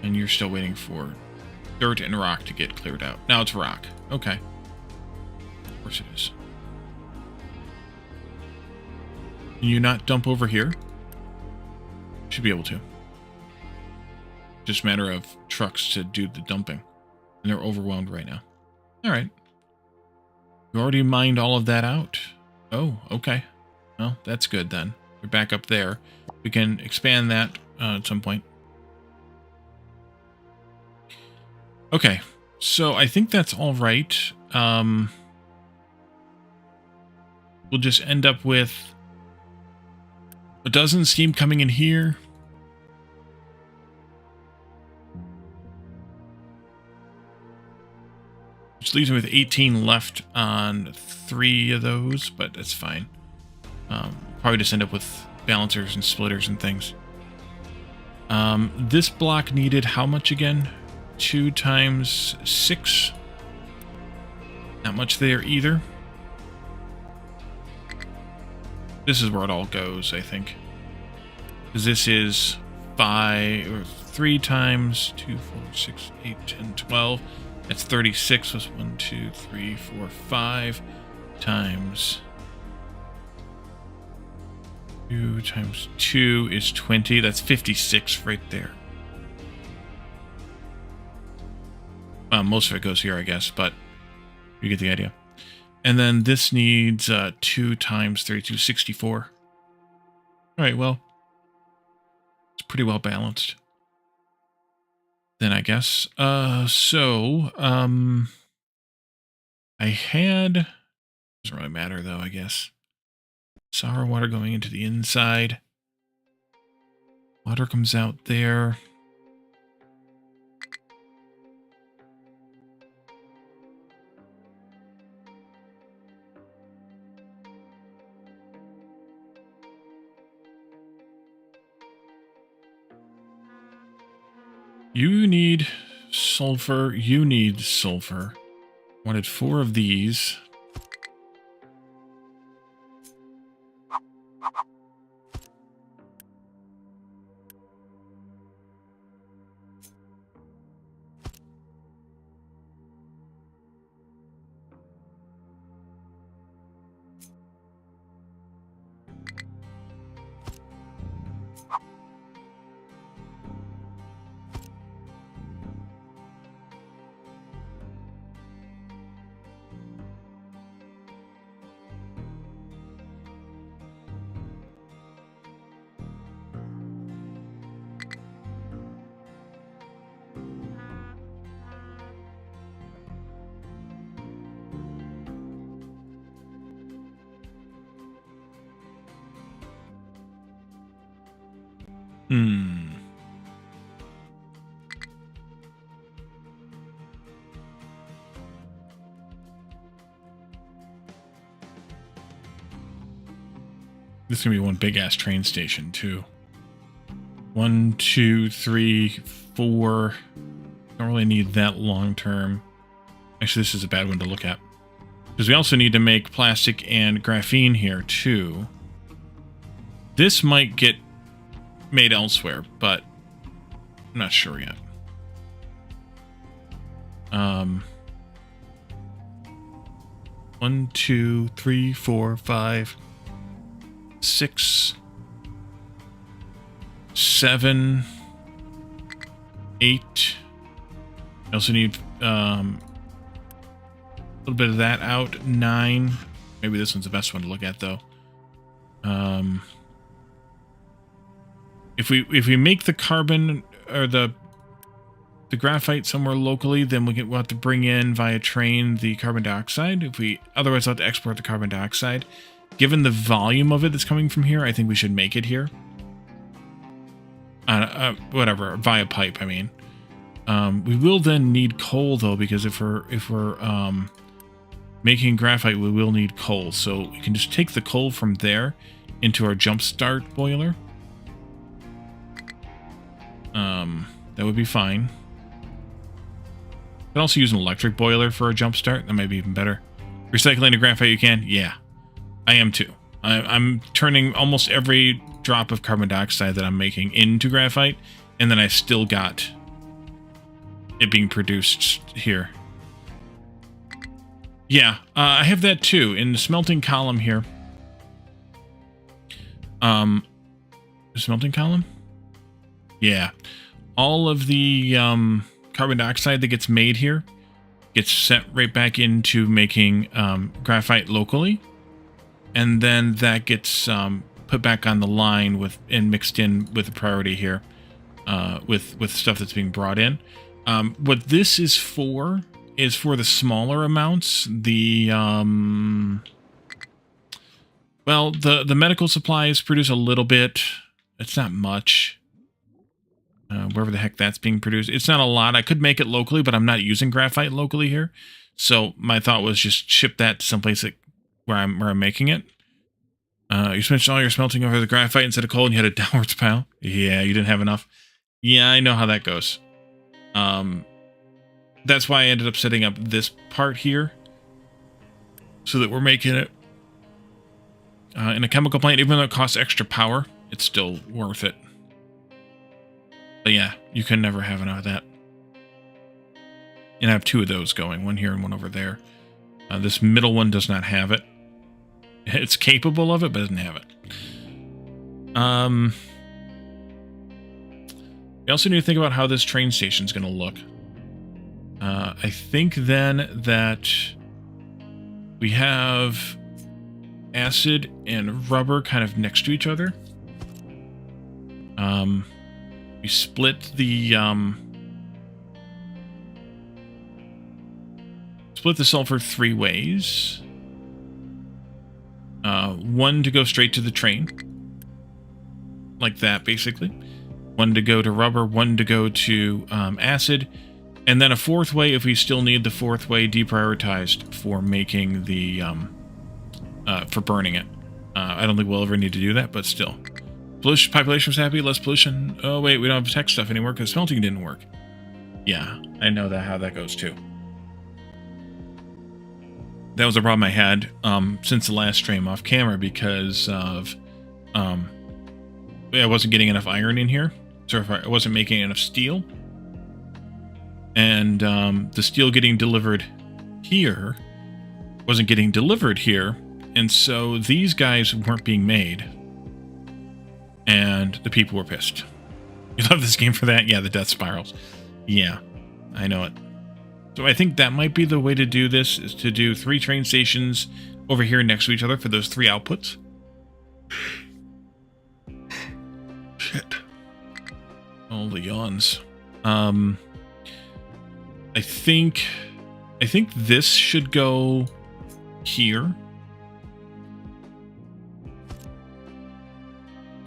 And you're still waiting for dirt and rock to get cleared out. Now it's rock. Okay. Of course it is. Can you not dump over here? Should be able to. Just a matter of trucks to do the dumping. And they're overwhelmed right now. Alright. You already mined all of that out? Oh, okay. Well, that's good then. You're back up there. We can expand that at some point. Okay, so I think that's all right. We'll just end up with a dozen steam coming in here. Which leaves me with 18 left on 3 of those, but that's fine. Probably just end up with balancers and splitters and things. This block needed how much again? 2 times 6. Not much there either. This is where it all goes, I think. Because this is 3 times 2, 4, 6, 8, 10, 12. That's 36 was 1, 2, 3, 4, 5 times 2 times 2 is 20. That's 56 right there. Most of it goes here, I guess, but you get the idea. And then this needs 2 times 32, 64. All right, well, it's pretty well balanced. Then I guess. I had... Doesn't really matter, though, I guess. Sour water going into the inside. Water comes out there. You need sulfur. You need sulfur. Wanted 4 of these. This is going to be one big-ass train station, too. 1, 2, 3, 4. Don't really need that long-term. Actually, this is a bad one to look at. Because we also need to make plastic and graphene here, too. This might get made elsewhere, but I'm not sure yet. 1, 2, 3, 4, 5, 6, 7, 8. I also need a little bit of that out. 9. Maybe this one's the best one to look at, though. If we make the carbon or the graphite somewhere locally, then we'll have to bring in via train the carbon dioxide. Otherwise, we'll have to export the carbon dioxide. Given the volume of it that's coming from here, I think we should make it here. Whatever, via pipe, I mean. We will then need coal, though, because if we're making graphite, we will need coal. So we can just take the coal from there into our jumpstart boiler. That would be fine. You can also use an electric boiler for a jumpstart. That might be even better. Recycling the graphite you can? Yeah. I am too. I'm turning almost every drop of carbon dioxide that I'm making into graphite, and then I still got it being produced here. Yeah, I have that too. In the smelting column here. The smelting column? Yeah. All of the carbon dioxide that gets made here gets sent right back into making graphite locally. And then that gets put back on the line and mixed in with the priority here with stuff that's being brought in. What this is for the smaller amounts. The medical supplies produce a little bit. It's not much. Wherever the heck that's being produced. It's not a lot. I could make it locally, but I'm not using graphite locally here. So my thought was just ship that to someplace where I'm making it. You switched all your smelting over the graphite instead of coal, and you had a downward spiral. Yeah, you didn't have enough. Yeah, I know how that goes. That's why I ended up setting up this part here, so that we're making it in a chemical plant. Even though it costs extra power, it's still worth it. But yeah, you can never have enough of that. And I have two of those going, one here and one over there. This middle one does not have it. It's capable of it, but doesn't have it. We also need to think about how this train station is going to look. I think then that we have acid and rubber kind of next to each other. We split the sulfur three ways. One to go straight to the train, like that, basically. One to go to rubber, one to go to acid, and then a fourth way if we still need the fourth way deprioritized for making the for burning it. I don't think we'll ever need to do that, but still. Population was happy, less pollution. Oh wait, we don't have tech stuff anymore because smelting didn't work. Yeah, I know how that goes too. That was a problem I had since the last stream off camera because of I wasn't getting enough iron in here, so I wasn't making enough steel, and the steel getting delivered here wasn't getting delivered here, and so these guys weren't being made, and the people were pissed. You love this game for that? Yeah, the death spirals. Yeah, I know it. So I think that might be the way to do this, is to do 3 train stations over here next to each other for those 3 outputs. Shit. All the yawns. I think this should go here.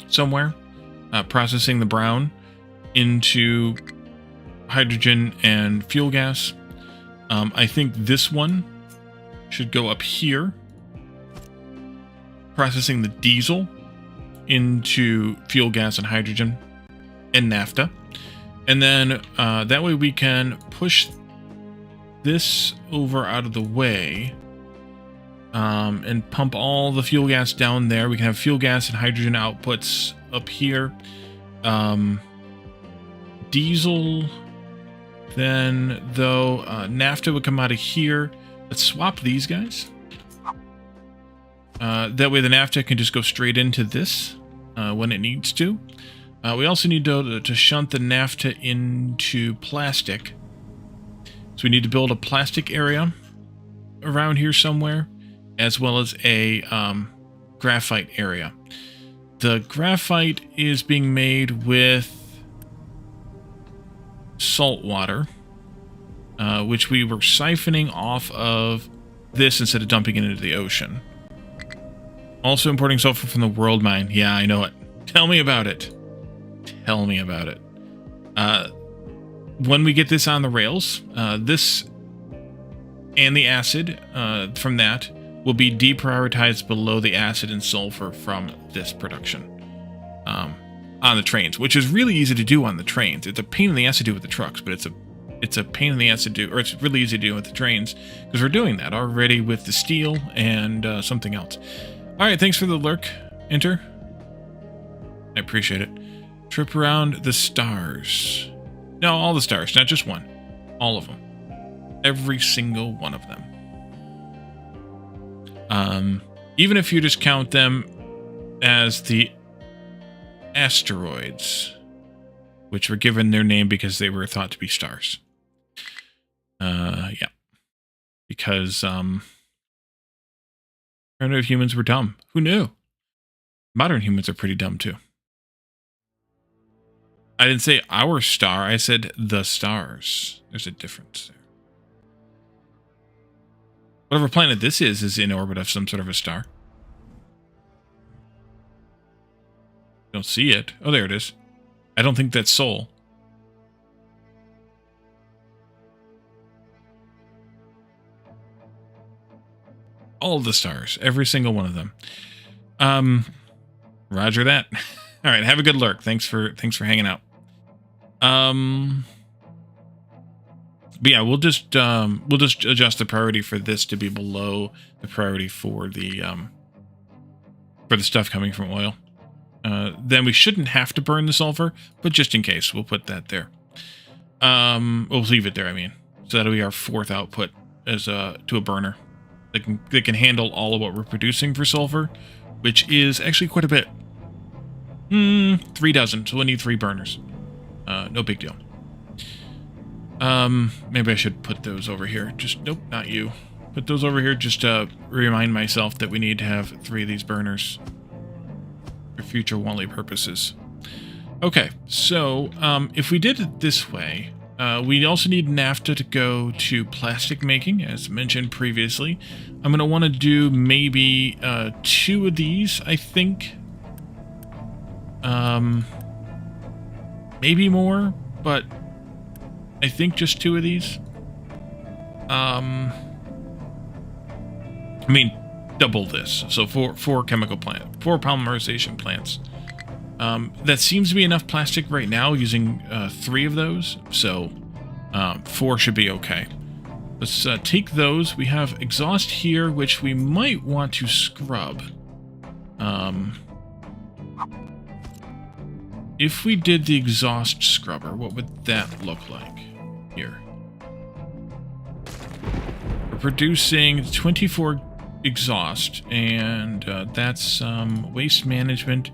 Somewhere. Processing the brown into hydrogen and fuel gas. I think this one should go up here, processing the diesel into fuel gas and hydrogen and naphtha. And then that way we can push this over out of the way and pump all the fuel gas down there. We can have fuel gas and hydrogen outputs up here. Diesel... Then, though, naphtha would come out of here. Let's swap these guys. That way the naphtha can just go straight into this when it needs to. We also need to shunt the naphtha into plastic. So we need to build a plastic area around here somewhere, as well as a graphite area. The graphite is being made with salt water, which we were siphoning off of this instead of dumping it into the ocean. Also importing sulfur from the world mine. Yeah, I know it. Tell me about it. Tell me about it. When we get this on the rails, this and the acid from that will be deprioritized below the acid and sulfur from this production. On the trains, which is really easy to do on the trains. It's a pain in the ass to do with the trucks, but it's a pain in the ass to do, or it's really easy to do with the trains, because we're doing that already with the steel and something else. All right, thanks for the lurk, Enter. I appreciate it. Trip around the stars. No, all the stars, not just one. All of them. Every single one of them. Even if you just count them as the asteroids, which were given their name because they were thought to be stars. Yeah. Because, primitive humans were dumb. Who knew? Modern humans are pretty dumb, too. I didn't say our star, I said the stars. There's a difference there. Whatever planet this is in orbit of some sort of a star. Don't see it. Oh, there it is. I don't think that's Sol. All of the stars. Every single one of them. Roger that. All right, have a good lurk. Thanks for hanging out. But yeah, we'll just adjust the priority for this to be below the priority for the stuff coming from oil. Then we shouldn't have to burn the sulfur, but just in case, we'll put that there. We'll leave it there, I mean. So that'll be our 4th output as to a burner. That can handle all of what we're producing for sulfur, which is actually quite a bit. 3 dozen, so we'll need 3 burners. No big deal. Maybe I should put those over here. Nope, not you. Put those over here just to remind myself that we need to have 3 of these burners for future Wally purposes. Okay, so if we did it this way, we also need naphtha to go to plastic making, as mentioned previously. I'm going to want to do maybe 2 of these, I think. Maybe more, but I think just 2 of these. I mean, double this. So 4 chemical plant, 4 polymerization plants. That seems to be enough plastic right now using 3 of those. So 4 should be okay. Let's take those. We have exhaust here, which we might want to scrub. If we did the exhaust scrubber, what would that look like? Here. We're producing 24 exhaust, and that's waste management,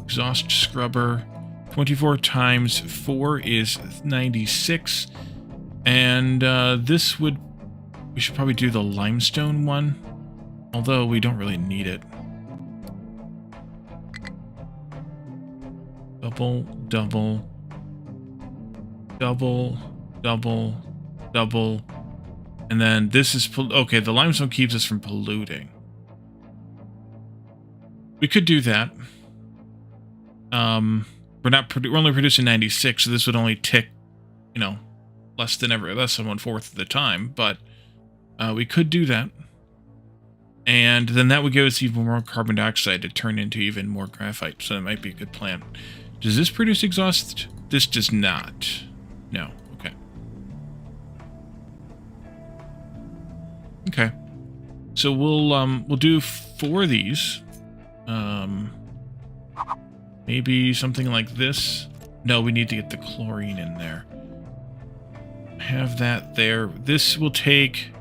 exhaust scrubber. 24 times 4 is 96, and this would... We should probably do the limestone one, although we don't really need it. Double, double, double, double, double, and then this is... Okay, the limestone keeps us from polluting. We could do that. We're only producing 96, so this would only tick, you know, less than 1/4 of the time, but we could do that. And then that would give us even more carbon dioxide to turn into even more graphite, so that might be a good plan. Does this produce exhaust? This does not. No. Okay. Okay. So we'll do 4 of these. Maybe something like this. No, we need to get the chlorine in there. Have that there. This will take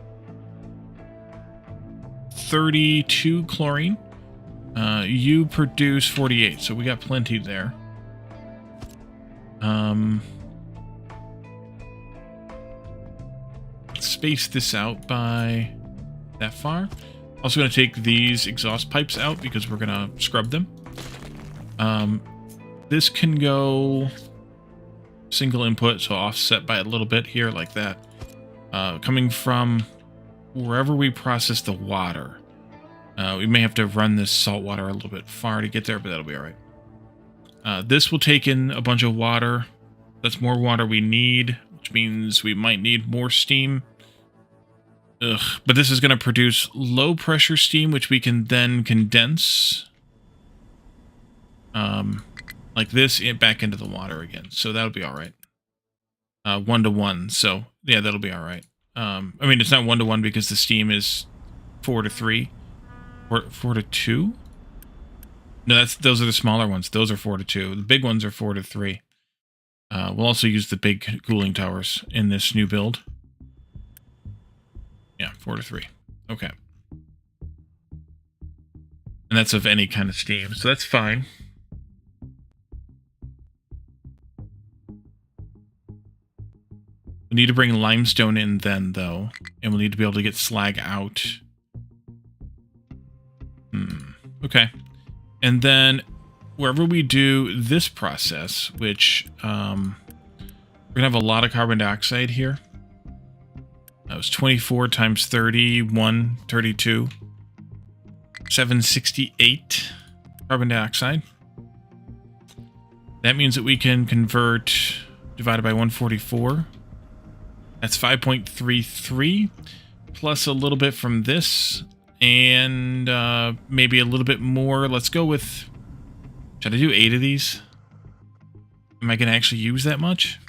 32 chlorine. You produce 48, so we got plenty there. Space this out by that far. Also going to take these exhaust pipes out because we're going to scrub them. This can go single input, so offset by a little bit here like that. Coming from wherever we process the water. We may have to run this salt water a little bit far to get there, but that'll be all right. This will take in a bunch of water. That's more water we need, which means we might need more steam. But this is going to produce low pressure steam, which we can then condense. Like this, back into the water again. So that'll be all right. 1-to-1. So yeah, that'll be all right. I mean, it's not 1-to-1 because the steam is 4-to-3. 4-to-2? No, those are the smaller ones. Those are 4-to-2. The big ones are 4-to-3. We'll also use the big cooling towers in this new build. Yeah, 4-to-3. Okay. And that's of any kind of steam, so that's fine. We need to bring limestone in then, though. And we'll need to be able to get slag out. Okay. And then wherever we do this process, which we're going to have a lot of carbon dioxide here. That was 24 times 31, 32. 768 carbon dioxide. That means that we can convert divided by 144. That's 5.33 plus a little bit from this. And maybe a little bit more. Let's go with... Should I do 8 of these? Am I going to actually use that much?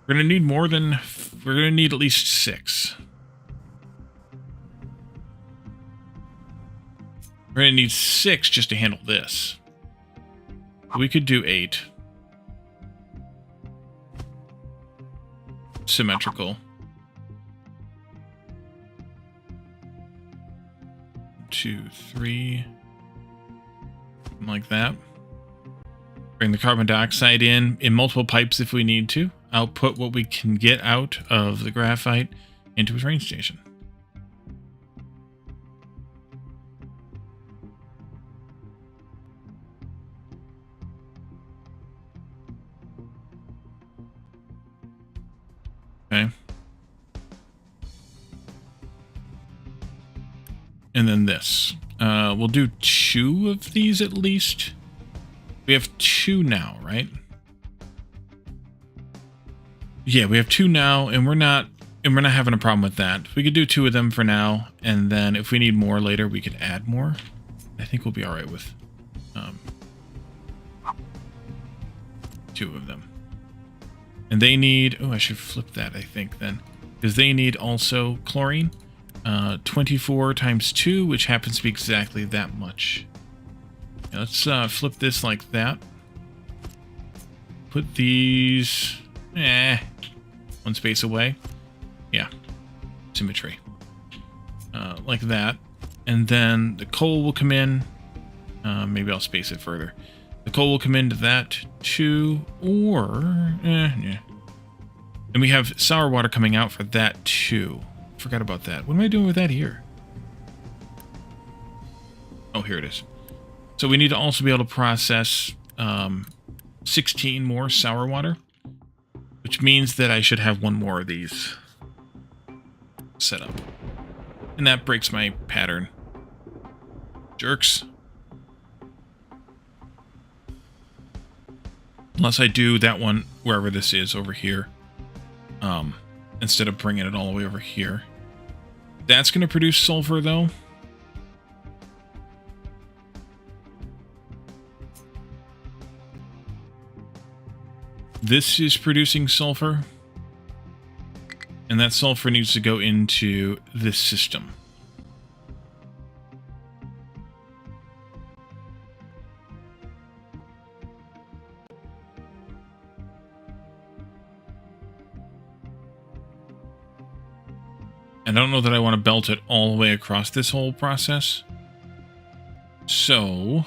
We're going to need more than... We're going to need at least 6. We're going to need 6 just to handle this. We could do 8. Symmetrical. 2, 3. Something like that. Bring the carbon dioxide in multiple pipes if we need to. Output what we can get out of the graphite into a train station. Okay. And then this. We'll do 2 of these at least. We have 2 now, right? Yeah, we have 2 now, and we're not having a problem with that. We could do 2 of them for now, and then if we need more later, we could add more. I think we'll be all right with 2 of them. And they need... Oh, I should flip that, I think, then. Because they need also chlorine. 24 times 2, which happens to be exactly that much. Now let's flip this like that. Put these... one space away. Yeah. Symmetry. Like that. And then the coal will come in. Maybe I'll space it further. The coal will come into that too, or... yeah. And we have sour water coming out for that too. Forgot about that. What am I doing with that here? Oh, here it is. So we need to also be able to process 16 more sour water, which means that I should have 1 more of these set up. And that breaks my pattern. Jerks. Unless I do that one wherever this is over here. Instead of bringing it all the way over here. That's going to produce sulfur, though. This is producing sulfur. And that sulfur needs to go into this system. I don't know that I want to belt it all the way across this whole process. So...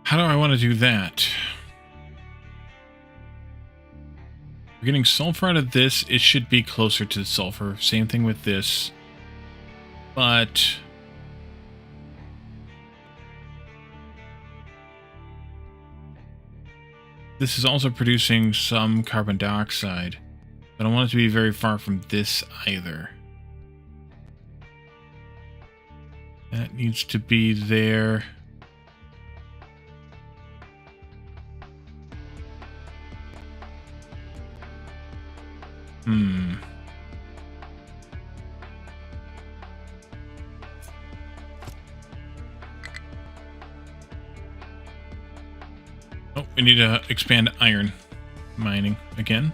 how do I want to do that? We're getting sulfur out of this. It should be closer to the sulfur. Same thing with this. But... this is also producing some carbon dioxide. But I don't want it to be very far from this either. That needs to be there. Oh, we need to expand iron mining again.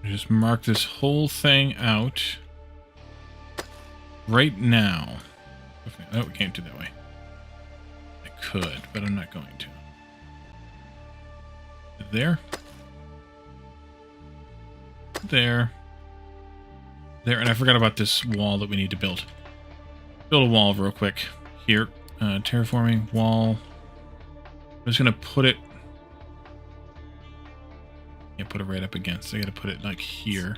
Just mark this whole thing out right now. Okay, oh, we can't do that way. I could, but I'm not going to. There. There. There, and I forgot about this wall that we need to build. Build a wall real quick. Here. Terraforming wall. I'm just going to put it... Can't put it right up against. I got to put it like here.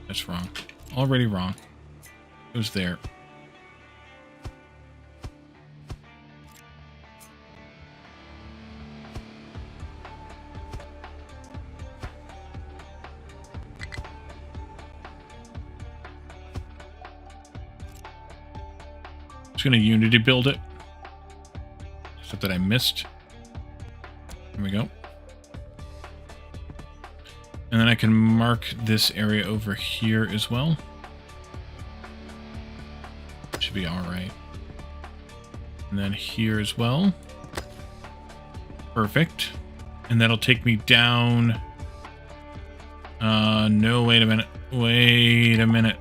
That's wrong. Already wrong. It was there. Just going to Unity build it. Stuff that I missed. There we go. And then I can mark this area over here as well. Should be alright. And then here as well. Perfect. And that'll take me down... no, wait a minute. Wait a minute.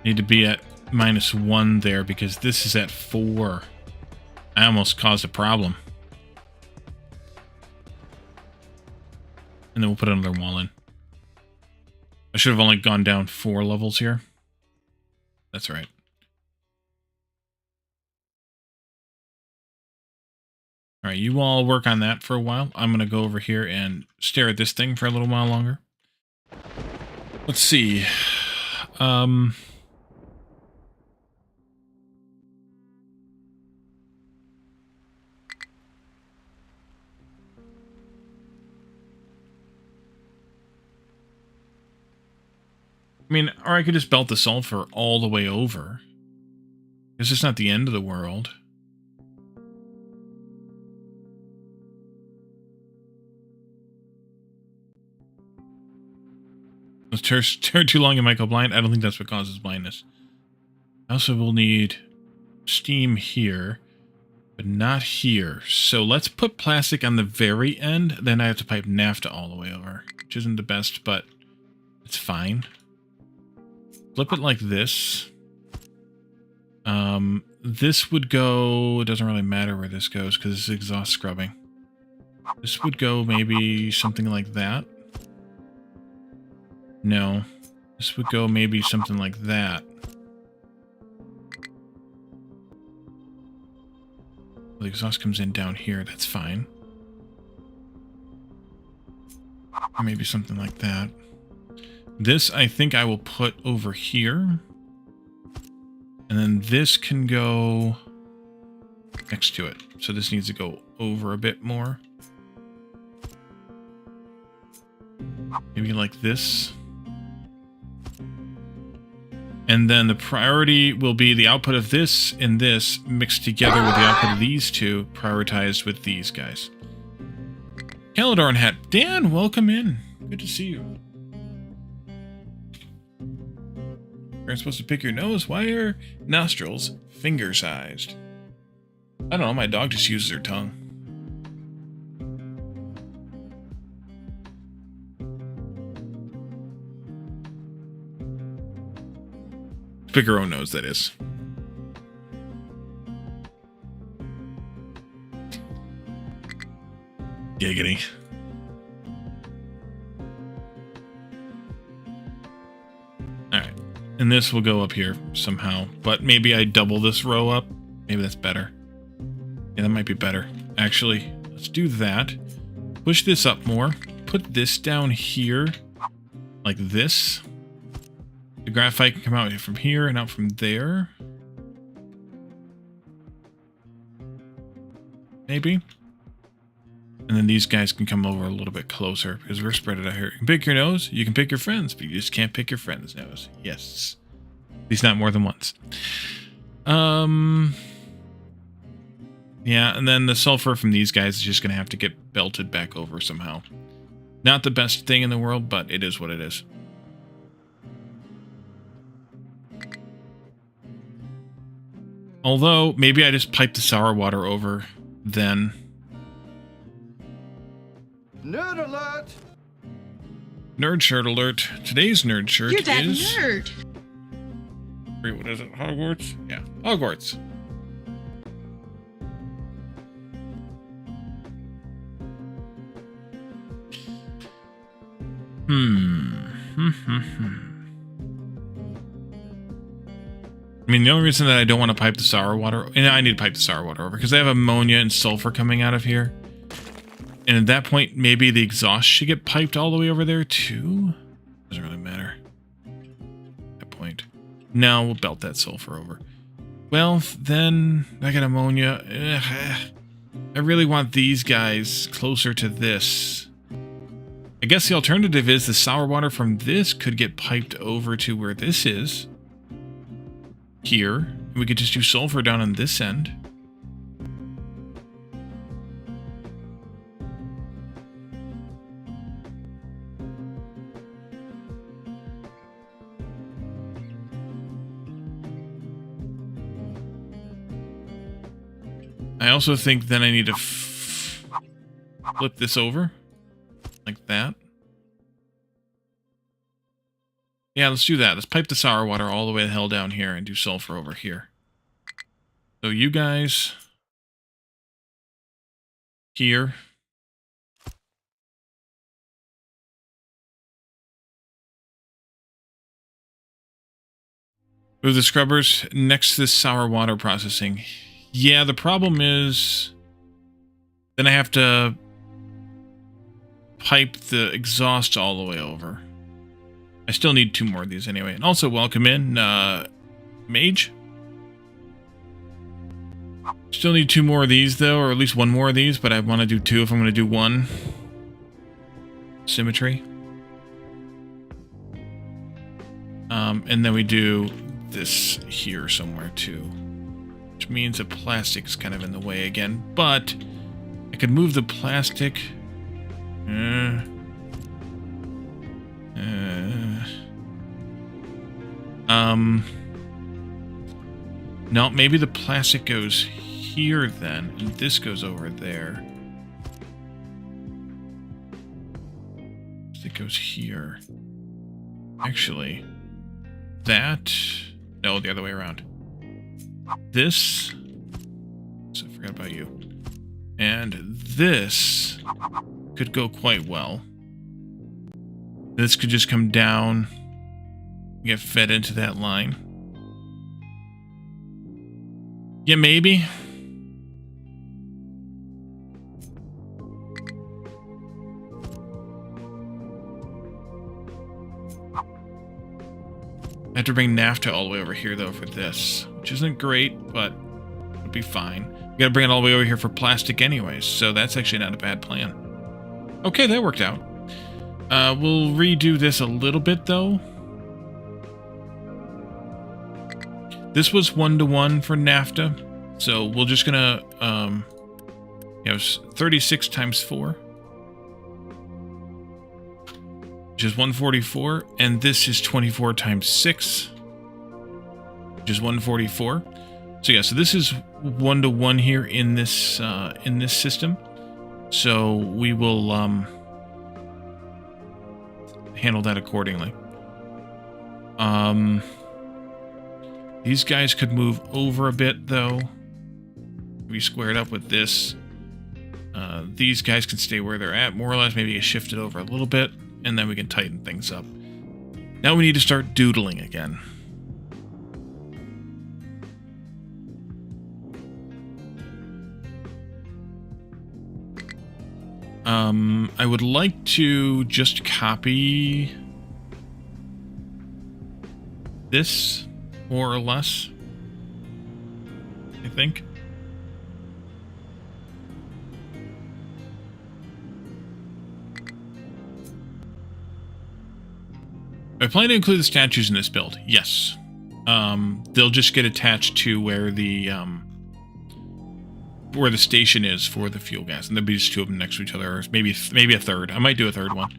Need to be at -1 there because this is at 4. I almost caused a problem. And then we'll put another wall in. I should have only gone down 4 levels here. That's right. Alright, you all work on that for a while. I'm going to go over here and stare at this thing for a little while longer. Let's see. I mean, or I could just belt the sulfur all the way over. It's just not the end of the world. Stare too long, you might go blind. I don't think that's what causes blindness. I also will need steam here, but not here. So let's put plastic on the very end. Then I have to pipe naphtha all the way over, which isn't the best, but it's fine. Flip it like this. This would go... It doesn't really matter where this goes because it's exhaust scrubbing. This would go maybe something like that. No. This would go maybe something like that. The exhaust comes in down here. That's fine. Or maybe something like that. This, I think I will put over here. And then this can go next to it. So this needs to go over a bit more. Maybe like this. And then the priority will be the output of this and this mixed together with the output of these two, prioritized with these guys. Caledorn hat. Dan, welcome in. Good to see you. You're supposed to pick your nose. Why are nostrils finger-sized? I don't know. My dog just uses her tongue. Pick her own nose, that is. Giggity. Alright. And this will go up here somehow. But maybe I double this row up. Maybe that's better. Yeah, that might be better. Actually, let's do that. Push this up more. Put this down here. Like this. The graphite can come out from here and out from there. Maybe. And then these guys can come over a little bit closer because we're spread it out here. You can pick your nose, you can pick your friends, but you just can't pick your friend's nose. Yes. At least not more than once. Yeah, and then the sulfur from these guys is just going to have to get belted back over somehow. Not the best thing in the world, but it is what it is. Although, maybe I just pipe the sour water over then. Nerd alert! Nerd shirt alert. Today's nerd shirt You're that is... nerd. Wait, what is it? Hogwarts? Yeah, Hogwarts. I mean, the only reason that I don't want to pipe the sour water... And I need to pipe the sour water over, because I have ammonia and sulfur coming out of here. And at that point, maybe the exhaust should get piped all the way over there, too? Doesn't really matter. At that point. No, we'll belt that sulfur over. Well, then, I got ammonia. I really want these guys closer to this. I guess the alternative is the sour water from this could get piped over to where this is. Here. We could just do sulfur down on this end. I also think then I need to flip this over. Like that. Yeah, let's do that. Let's pipe the sour water all the way the hell down here and do sulfur over here. So you guys... here. Move the scrubbers next to this sour water processing. Yeah, the problem is... then I have to... pipe the exhaust all the way over. I still need 2 more of these anyway. And also welcome in, Mage. Still need 2 more of these though, or at least 1 more of these, but I want to do 2 if I'm going to do 1. Symmetry. And then we do this here somewhere too. Which means the plastic's kind of in the way again, but I could move the plastic. No, maybe the plastic goes here then, and this goes over there. It goes here. Actually, that... no, the other way around. This... so I forgot about you. And this could go quite well. This could just come down, get fed into that line. Yeah, maybe. I have to bring naphtha all the way over here, though, for this. Which isn't great, but it'll be fine. We gotta bring it all the way over here for plastic anyways, so that's actually not a bad plan. Okay, that worked out. We'll redo this a little bit, though. This was 1-to-1 for naphtha, so we're just gonna, it was 36 times 4. Which is 144, and this is 24 times 6, which is 144. So yeah, so this is 1-to-1 here in this system. So we will handle that accordingly. These guys could move over a bit though. We square it up with this. These guys can stay where they're at, more or less. Maybe get shifted over a little bit, and then we can tighten things up. Now we need to start doodling again. I would like to just copy this, more or less, I think. I plan to include the statues in this build. Yes. They'll just get attached to where the station is for the fuel gas, and there'll be just 2 of them next to each other, or maybe a third. I might do a third one.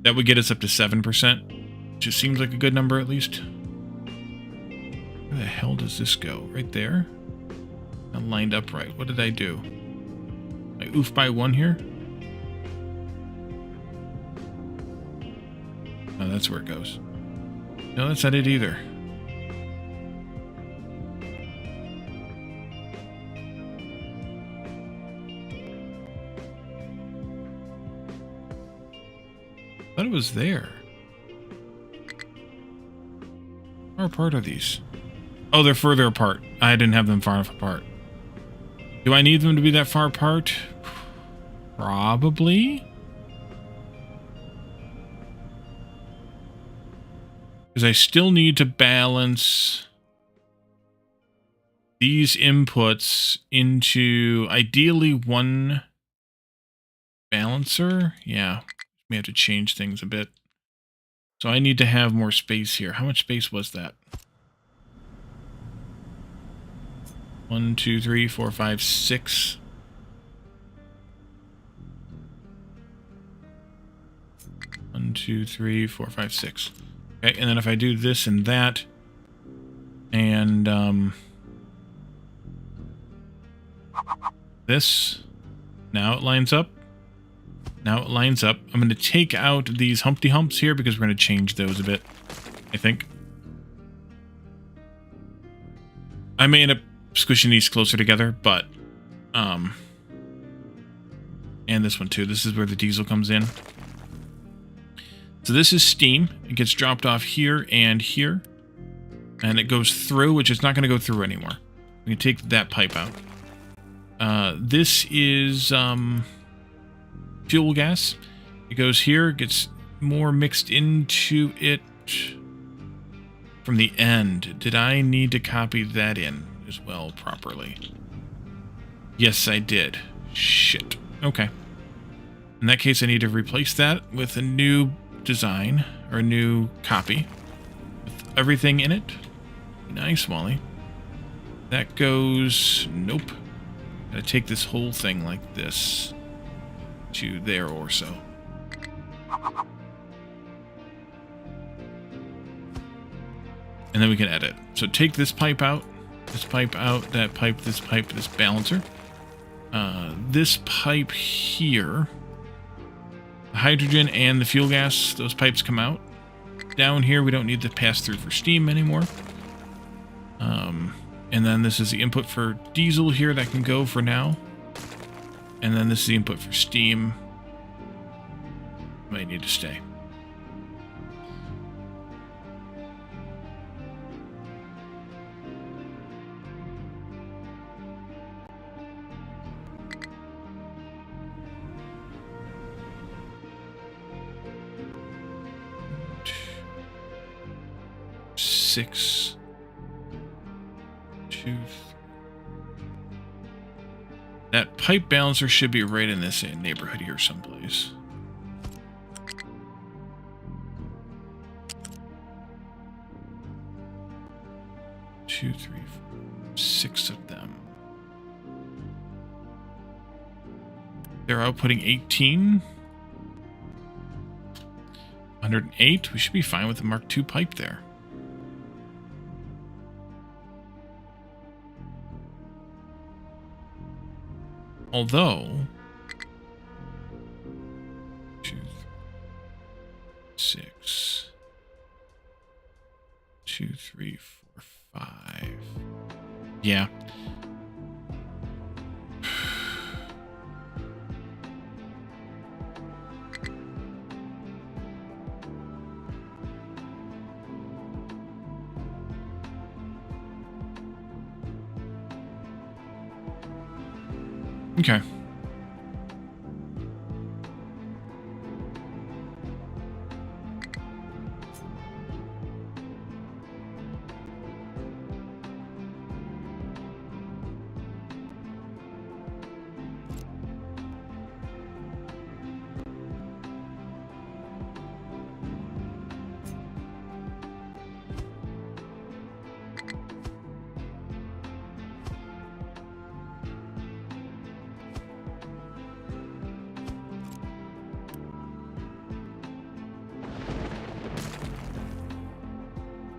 That would get us up to 7%, which just seems like a good number at least. Where the hell does this go? Right there? Not lined up right. What did I do? I oof by one here? No, that's where it goes. No, that's not it either. I thought it was there. How far apart are these? Oh, they're further apart. I didn't have them far enough apart. Do I need them to be that far apart? Probably. Because I still need to balance these inputs into ideally one balancer. Yeah, we have to change things a bit. So I need to have more space here. How much space was that? 1, 2, 3, 4, 5, 6. One, 2, 3, 4, 5, 6. Okay, and then if I do this and that, and this, now it lines up. Now it lines up. I'm going to take out these Humpty Humps here because we're going to change those a bit, I think. I may end up squishing these closer together, but, and this one too. This is where the diesel comes in. So this is steam. It gets dropped off here and here, and it goes through, which is not going to go through anymore. We can take that pipe out. This is, fuel gas. It goes here, gets more mixed into it from the end. Did I need to copy that in as well properly? Yes, I did. Shit. Okay. In that case, I need to replace that with a new design, or a new copy, with everything in it. Nice, Wally. That goes... Nope. Gotta take this whole thing like this to there or so. And then we can edit. So take this pipe out, that pipe, this balancer. This pipe here, the hydrogen and the fuel gas, those pipes come out. Down here, we don't need the pass-through for steam anymore. And then this is the input for diesel here that can go for now. And then this is the input for steam. Might need to stay. Six. 2. That pipe balancer should be right in this neighborhood here someplace. Two, three, four, 6 of them. They're outputting 18. 108. We should be fine with the Mark II pipe there. Although, 2, 3, 6, 2, 3, 4, 5. Yeah. Okay.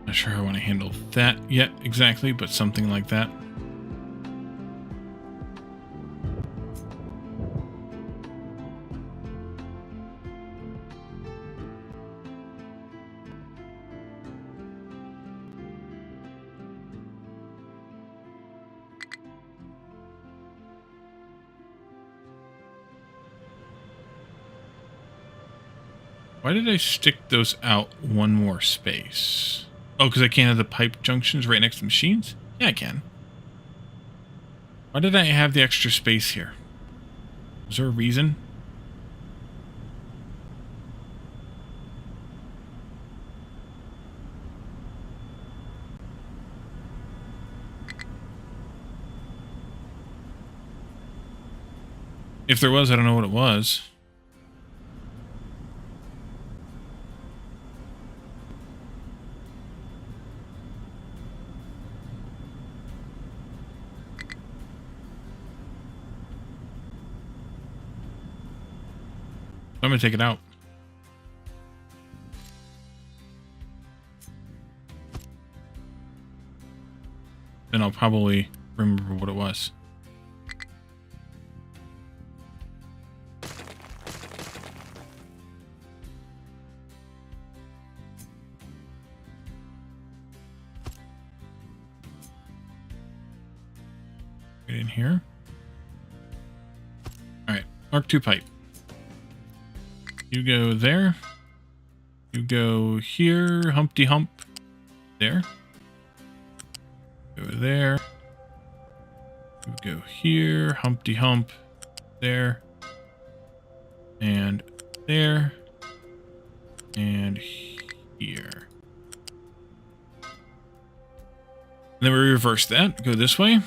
Not sure how I want to handle that yet exactly, but something like that. Why did I stick those out one more space? Oh, because I can't have the pipe junctions right next to machines? Yeah, I can. Why did I have the extra space here? Is there a reason? If there was, I don't know what it was. I'm going to take it out. Then I'll probably remember what it was. Right in here. Alright, Mark II pipe. You go there. You go here, Humpty Hump. There. Go there. You go here, Humpty Hump. There. And there. And here. And then we reverse that. Go this way.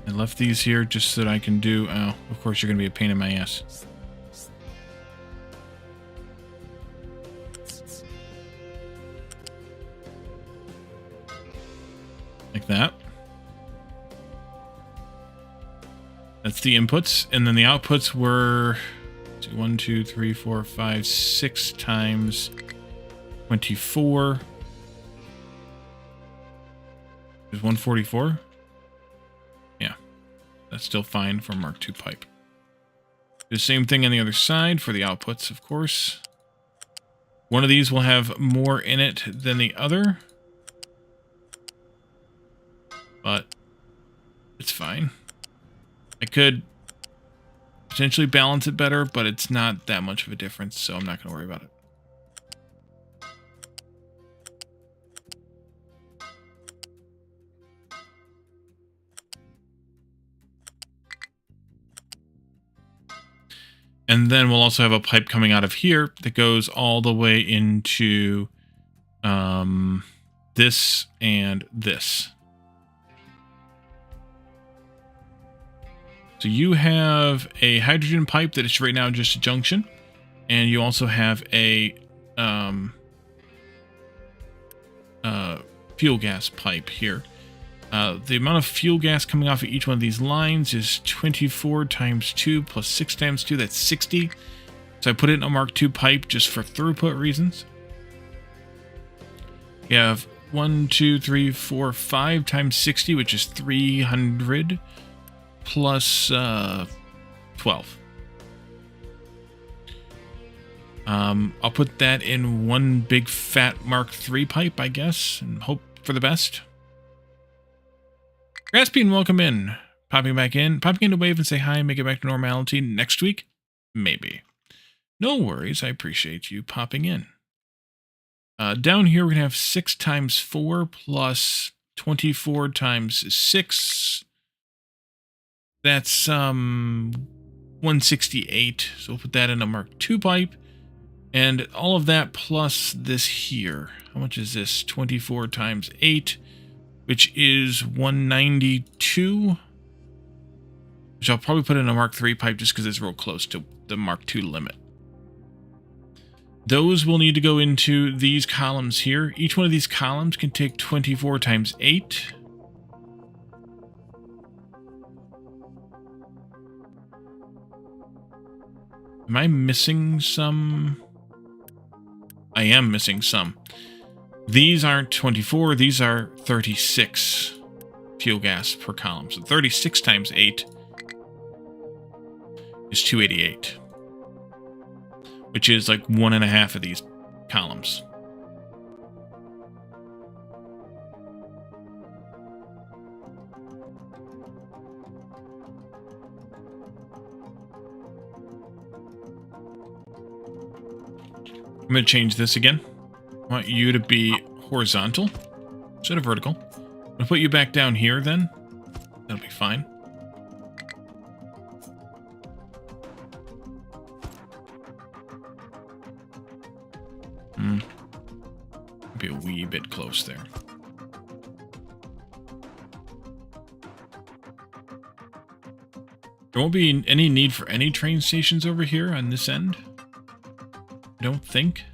I left these here just so that I can do... Oh, of course you're going to be a pain in my ass. Like that. That's the inputs. And then the outputs were... 1, 2, 3, 4, 5, 6 times 24. Is 144? That's still fine for Mark II pipe. The same thing on the other side for the outputs, of course. One of these will have more in it than the other. But it's fine. I could potentially balance it better, but it's not that much of a difference, so I'm not going to worry about it. And then we'll also have a pipe coming out of here that goes all the way into this and this. So you have a hydrogen pipe that is right now just a junction. And you also have a fuel gas pipe here. The amount of fuel gas coming off of each one of these lines is 24 times 2 plus 6 times 2. That's 60. So I put it in a Mark II pipe just for throughput reasons. You have 1, 2, 3, 4, 5 times 60, which is 300 plus 12. I'll put that in one big fat Mark III pipe, I guess, and hope for the best. Graspine, welcome in. Popping back in. Popping in to wave and say hi and make it back to normality next week? Maybe. No worries. I appreciate you popping in. Down here, we're going to have 6 times 4 plus 24 times 6. That's 168. So we'll put that in a Mark II pipe. And all of that plus this here. How much is this? 24 times 8. Which is 192, which I'll probably put in a Mark III pipe just because it's real close to the Mark II limit. Those will need to go into these columns here. Each one of these columns can take 24 times 8. Am I missing some? I am missing some. These aren't 24, these are 36 fuel gas per column. So 36 times 8 is 288, which is like 1.5 of these columns. I'm going to change this again. I want you to be horizontal instead of vertical. I'm going to put you back down here then. That'll be fine. Be a wee bit close there. There won't be any need for any train stations over here on this end. I don't think.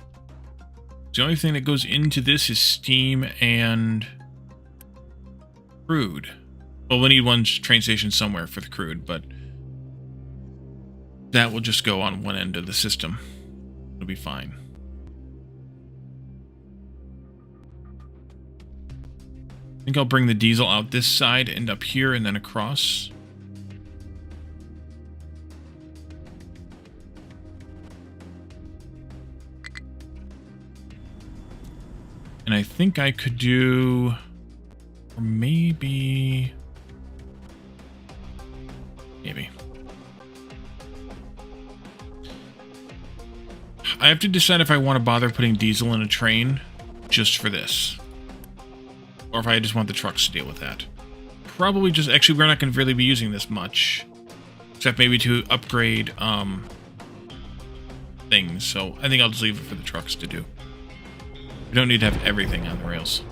The only thing that goes into this is steam and crude. Well, we need one train station somewhere for the crude, but that will just go on one end of the system. It'll be fine. I think I'll bring the diesel out this side and up here and then across. And I think I could do, or maybe. I have to decide if I want to bother putting diesel in a train just for this. Or if I just want the trucks to deal with that. Probably just, actually we're not going to really be using this much. Except maybe to upgrade things. So I think I'll just leave it for the trucks to do. We don't need to have everything on the rails.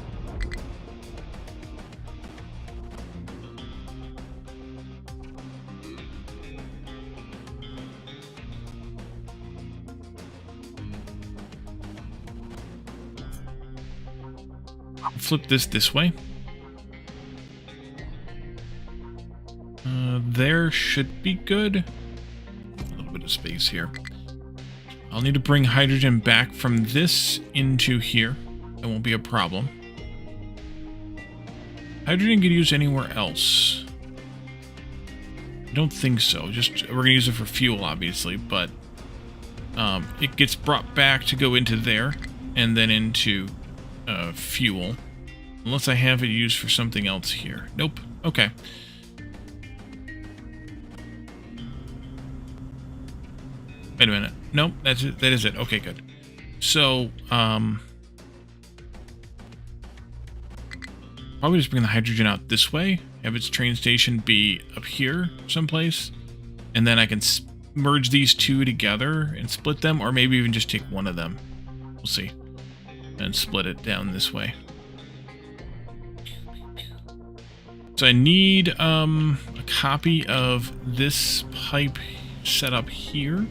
Flip this way. There should be good. A little bit of space here. I'll need to bring hydrogen back from this into here. That won't be a problem. Hydrogen could use anywhere else. I don't think so. Just we're gonna use it for fuel, obviously, but it gets brought back to go into there and then into fuel. Unless I have it used for something else here. Nope. Okay. Wait a minute. Nope, that's it. That is it. Okay, good. So, probably just bring the hydrogen out this way. Have its train station be up here someplace. And then I can merge these two together and split them. Or maybe even just take one of them. We'll see. And split it down this way. So I need a copy of this pipe set up here.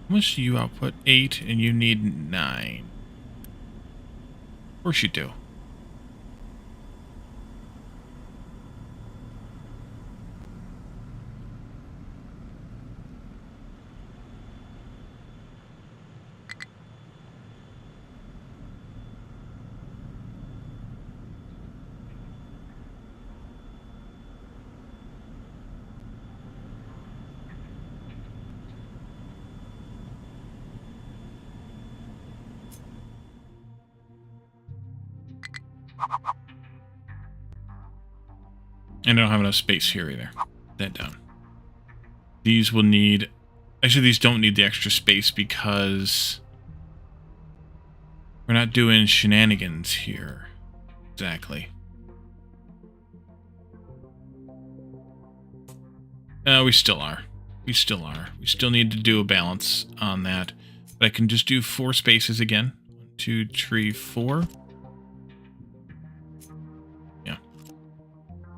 How much do you output? 8, and you need 9. Of course you do. And I don't have enough space here either. That down. These will need... Actually, these don't need the extra space because we're not doing shenanigans here. Exactly. We still are. We still are. We still need to do a balance on that. But I can just do 4 spaces again. 1, 2, 3, 4. Yeah.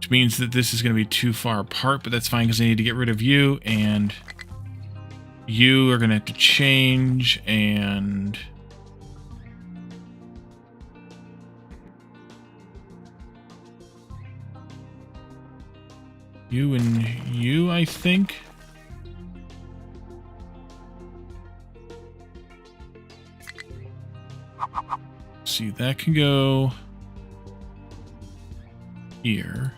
which means that this is going to be too far apart, but that's fine because I need to get rid of you, and you are going to have to change, and you and you, I think. See, that can go here.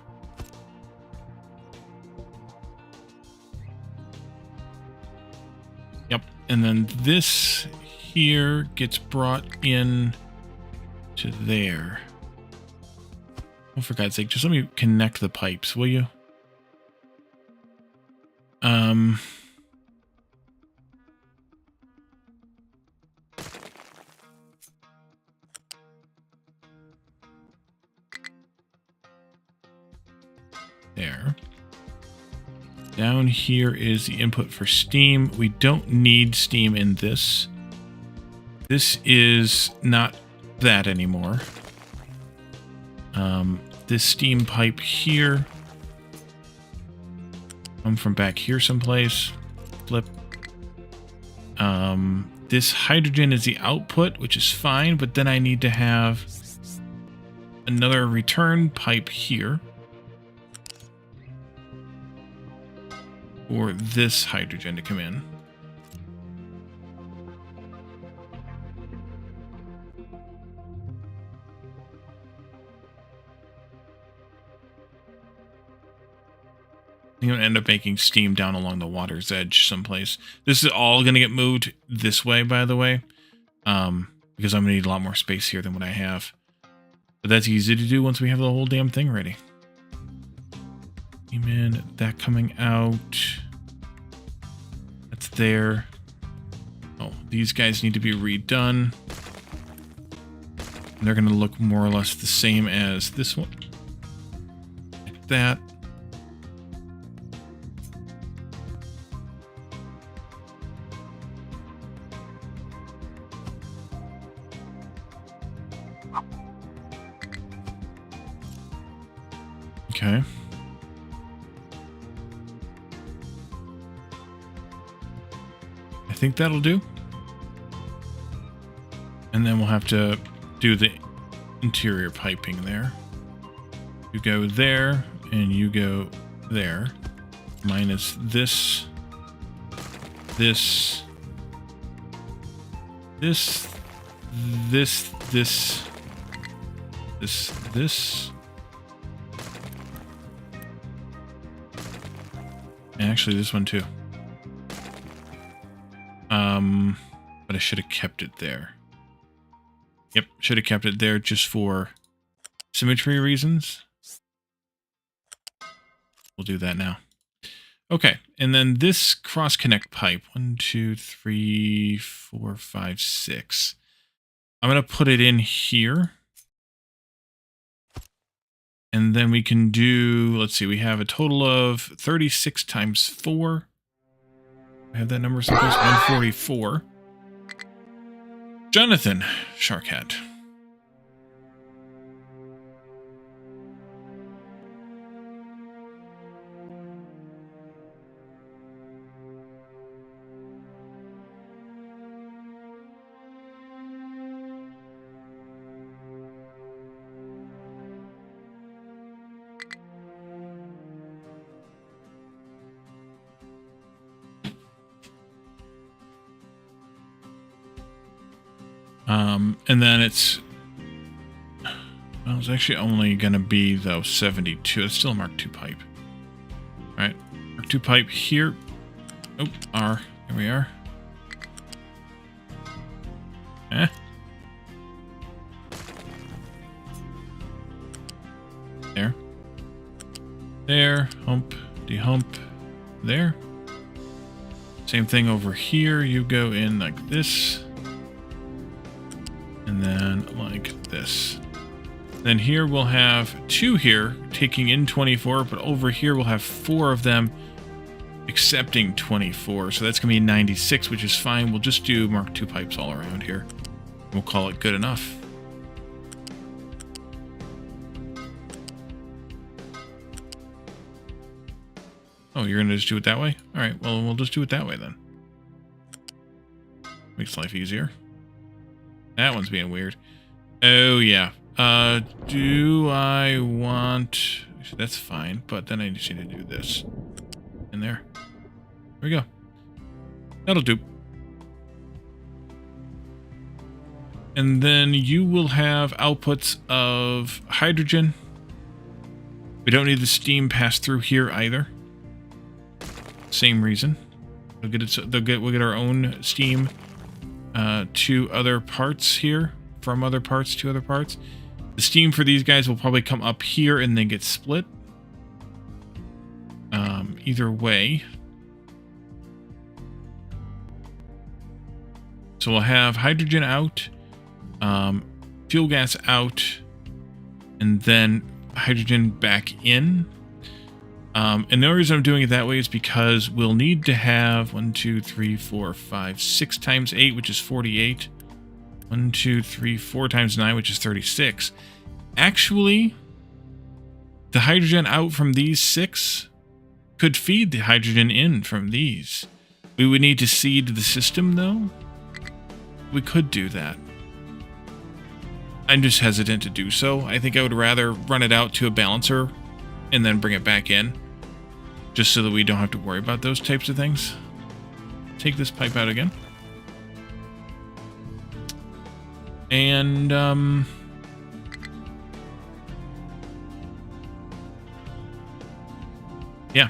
Yep, and then this here gets brought in to there. Oh, for God's sake, just let me connect the pipes, will you? There. Down here is the input for steam. We don't need steam in this. This is not that anymore. This steam pipe here. Come from back here someplace. Flip. This hydrogen is the output, which is fine, but then I need to have another return pipe here. For this hydrogen to come in. I'm going to end up making steam down along the water's edge someplace. This is all going to get moved this way, by the way, because I'm going to need a lot more space here than what I have. But that's easy to do once we have the whole damn thing ready. In, that coming out. That's there. Oh, these guys need to be redone. And they're going to look more or less the same as this one. Like that. Okay. I think that'll do. And then we'll have to do the interior piping there. You go there, and you go there. Minus this, this, this, this, this, this. And actually this one too. But I should have kept it there. Yep, should have kept it there just for symmetry reasons. We'll do that now. Okay, and then this cross-connect pipe. 1, 2, 3, 4, 5, 6. I'm going to put it in here. And then we can do, let's see, we have a total of 36 times 4. I have that number someplace, 144. Jonathan, Sharkhat. And then it's, well, it's actually only going to be, though, 72. It's still a Mark II pipe. All right, Mark II pipe here. Oh, R. Here we are. There. There. Hump. De-hump. There. Same thing over here. You go in like this. And then like this. Then here we'll have 2 here taking in 24, but over here we'll have 4 of them accepting 24. So that's going to be 96, which is fine. We'll just do Mark II pipes all around here. We'll call it good enough. Oh, you're going to just do it that way? All right, well, we'll just do it that way then. Makes life easier. That one's being weird. Oh, yeah. Do I want... That's fine, but then I just need to do this. In there. There we go. That'll do. And then you will have outputs of hydrogen. We don't need the steam passed through here either. Same reason. We'll get our own steam to other parts here. From other parts to other parts. The steam for these guys will probably come up here and then get split. Either way. So we'll have hydrogen out, fuel gas out, and then hydrogen back in. And the only reason I'm doing it that way is because we'll need to have 1, 2, 3, 4, 5, 6 times 8, which is 48. 1, 2, 3, 4 times 9, which is 36. Actually, the hydrogen out from these 6 could feed the hydrogen in from these. We would need to seed the system, though. We could do that. I'm just hesitant to do so. I think I would rather run it out to a balancer and then bring it back in, just so that we don't have to worry about those types of things. Take this pipe out again. And, yeah.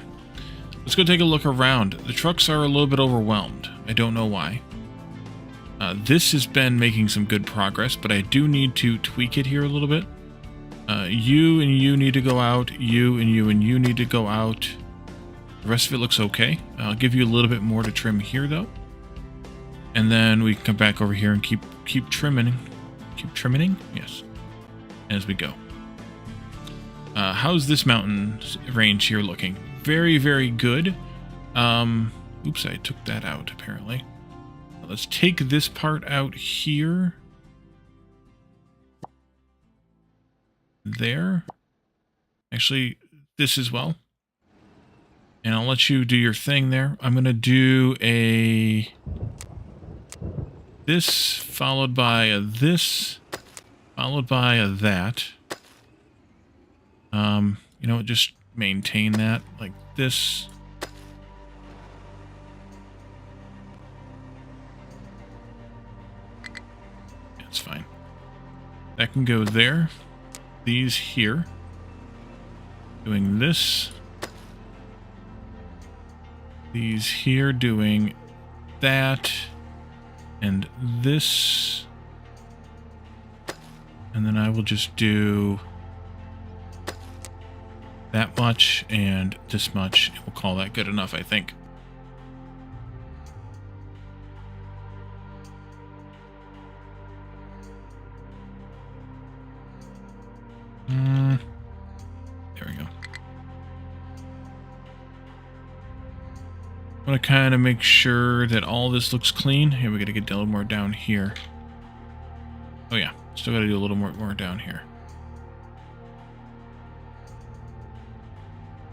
Let's go take a look around. The trucks are a little bit overwhelmed. I don't know why. This has been making some good progress, but I do need to tweak it here a little bit. You and you need to go out. You and you and you need to go out. The rest of it looks okay. I'll give you a little bit more to trim here, though. And then we can come back over here and keep trimming. Keep trimming? Yes. As we go. How's this mountain range here looking? Very, very good. Oops, I took that out, apparently. Let's take this part out here. There. Actually, this as well. And I'll let you do your thing there. I'm going to do a... this, followed by a this, followed by a that. You know what, just maintain that like this. That's fine. That can go there. These here. Doing this. These here doing that. And this. And then I will just do that much and this much. We'll call that good enough, I think. There we go. I want to kind of make sure that all this looks clean. Here, we got to get a little more down here. Oh yeah, still got to do a little more down here.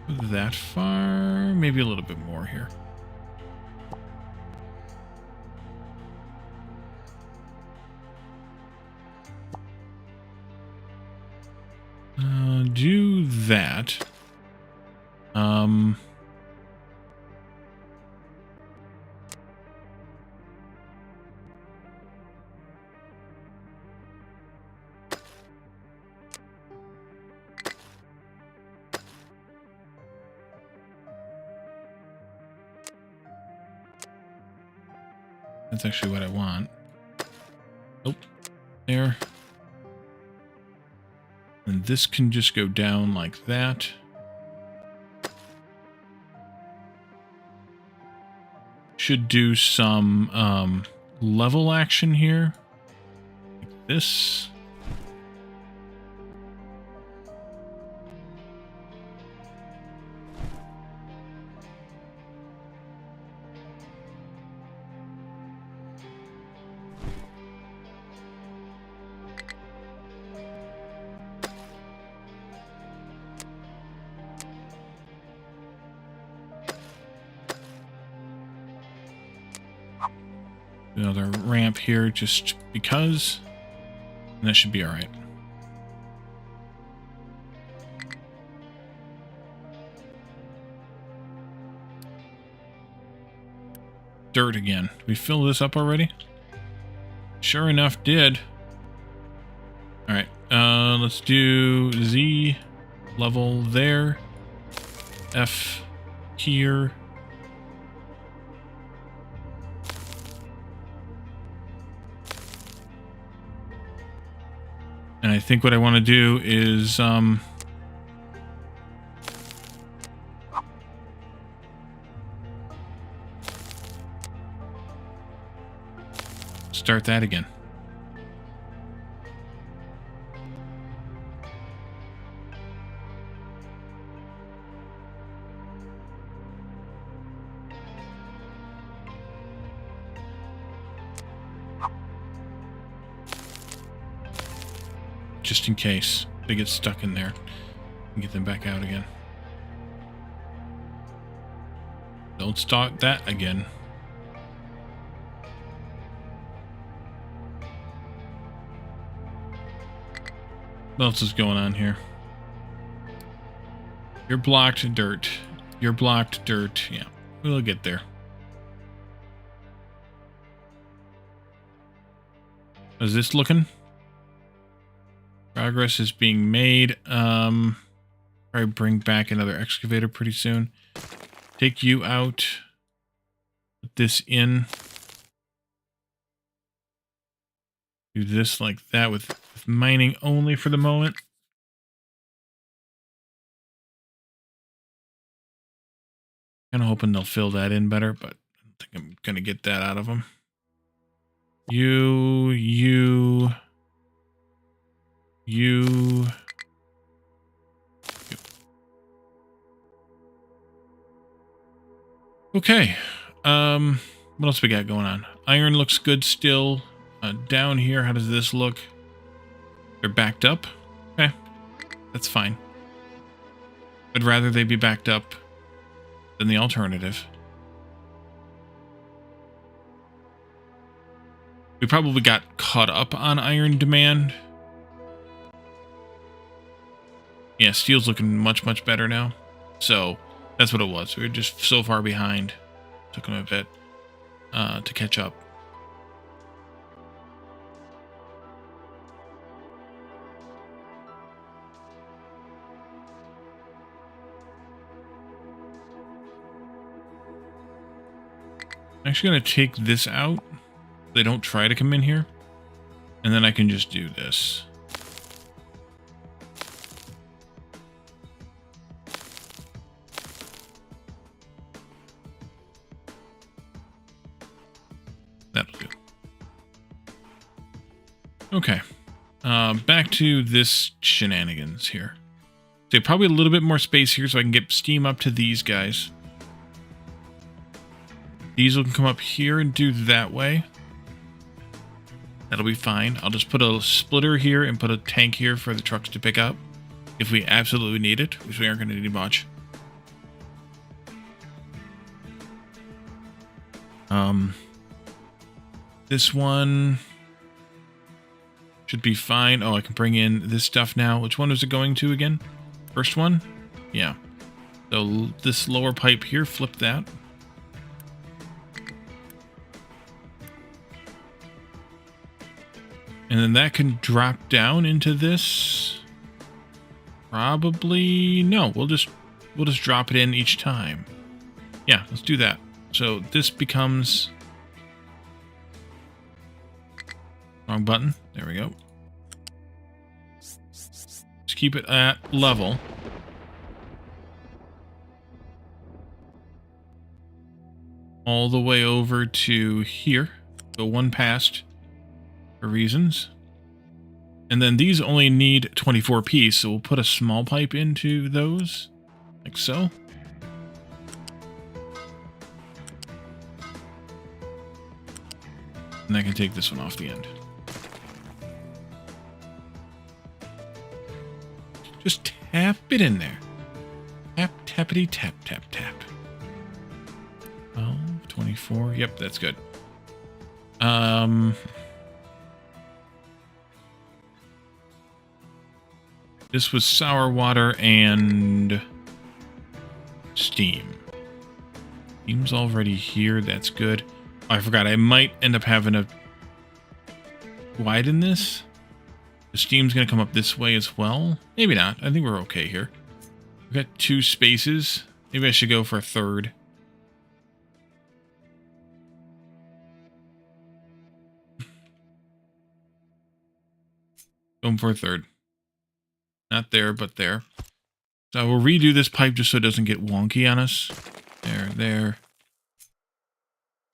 That far, maybe a little bit more here. Do that. That's actually what I want. Oh, there. And this can just go down like that. Should do some level action here. Like this. Another ramp here just because. And that should be alright. Dirt again. Did we fill this up already? Sure enough, did. Alright, let's do Z level there. F here. And I think what I want to do is start that again. Just in case they get stuck in there and get them back out again. Don't start that again. What else is going on here? You're blocked dirt. You're blocked dirt. Yeah, we'll get there. How's this looking? Progress is being made. Probably bring back another excavator pretty soon. Take you out. Put this in. Do this like that with mining only for the moment. Kind of hoping they'll fill that in better, but I don't think I'm going to get that out of them. You. Okay. What else we got going on? Iron looks good still. Down here, how does this look? They're backed up. Okay. That's fine. I'd rather they be backed up than the alternative. We probably got caught up on iron demand. Yeah, steel's looking much, much better now. So, that's what it was. We were just so far behind. Took them a bit to catch up. I'm actually going to take this out. They don't try to come in here. And then I can just do this. That'll do. Okay. Back to this shenanigans here. So probably a little bit more space here so I can get steam up to these guys. Diesel can come up here and do that way. That'll be fine. I'll just put a splitter here and put a tank here for the trucks to pick up if we absolutely need it, which we aren't going to need much. This one should be fine. Oh, I can bring in this stuff now. Which one was it going to again? First one? Yeah. So this lower pipe here, flip that. And then that can drop down into this. Probably no. We'll just drop it in each time. Yeah, let's do that. So this becomes wrong button. There we go. Let's keep it at level. All the way over to here. Go one past. For reasons. And then these only need 24p, so we'll put a small pipe into those, like so. And I can take this one off the end. Just tap it in there. Tap, tappity, tap, tap, tap. 12, 24, yep, that's good. This was sour water and steam. Steam's already here. That's good. Oh, I forgot. I might end up having to widen this. The steam's going to come up this way as well. Maybe not. I think we're okay here. We've got 2 spaces. Maybe I should go for a third. Going for a third. Not there, but there. So we'll redo this pipe just so it doesn't get wonky on us. There.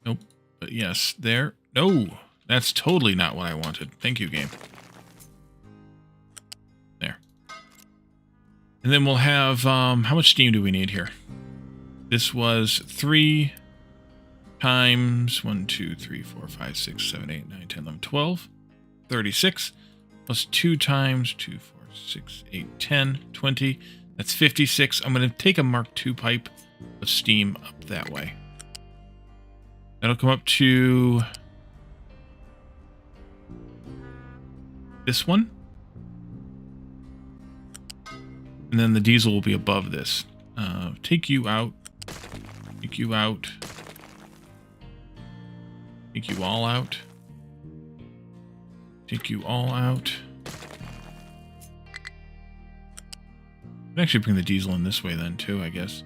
Nope. But yes, there. No, that's totally not what I wanted. Thank you, game. There. And then we'll have, how much steam do we need here? This was 3 times 1, 2, 3, 4, 5, 6, 7, 8, 9, 10, 11, 12. 36. Plus 2 times 2, 4, 6, 8, 10, 20. That's 56. I'm going to take a Mark II pipe of steam up that way. That'll come up to this one. And then the diesel will be above this. Take you out. Take you out. Take you all out. Take you all out. I'd actually bring the diesel in this way then too, I guess.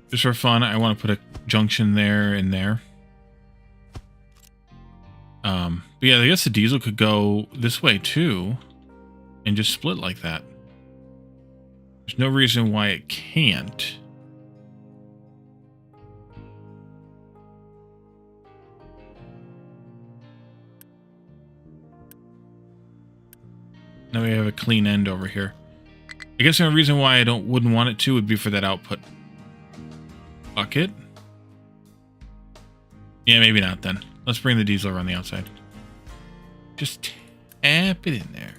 Just for fun, I want to put a junction there and there. But yeah, I guess the diesel could go this way too and just split like that. There's no reason why it can't. Now we have a clean end over here. I guess the only reason why I wouldn't want it to would be for that output bucket. Yeah, maybe not then. Let's bring the diesel around the outside. Just tap it in there.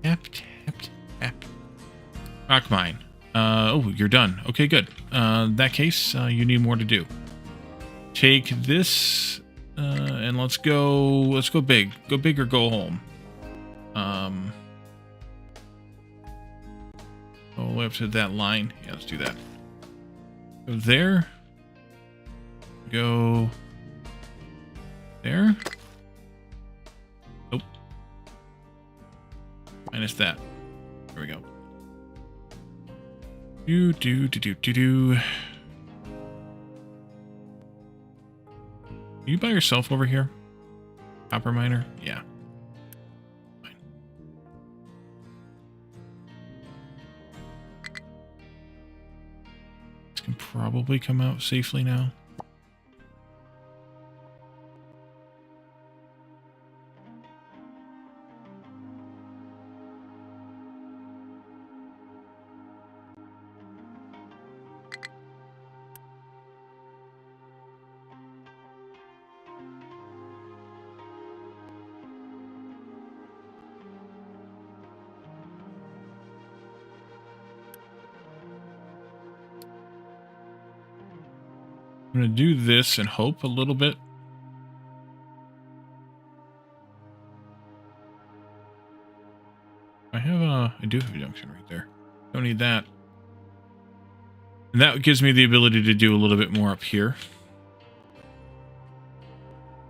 Tap, tap, tap. Rock mine. Oh, you're done. Okay, good. In that case, you need more to do. Take this, and let's go big. Go big or go home. All the way up to that line. Yeah, let's do that. Go there. Go there. Nope. Minus that. There we go. Do. You by yourself over here? Copper miner? Yeah. Fine. This can probably come out safely now. I'm going to do this and hope a little bit. I do have a junction right there. Don't need that. And that gives me the ability to do a little bit more up here.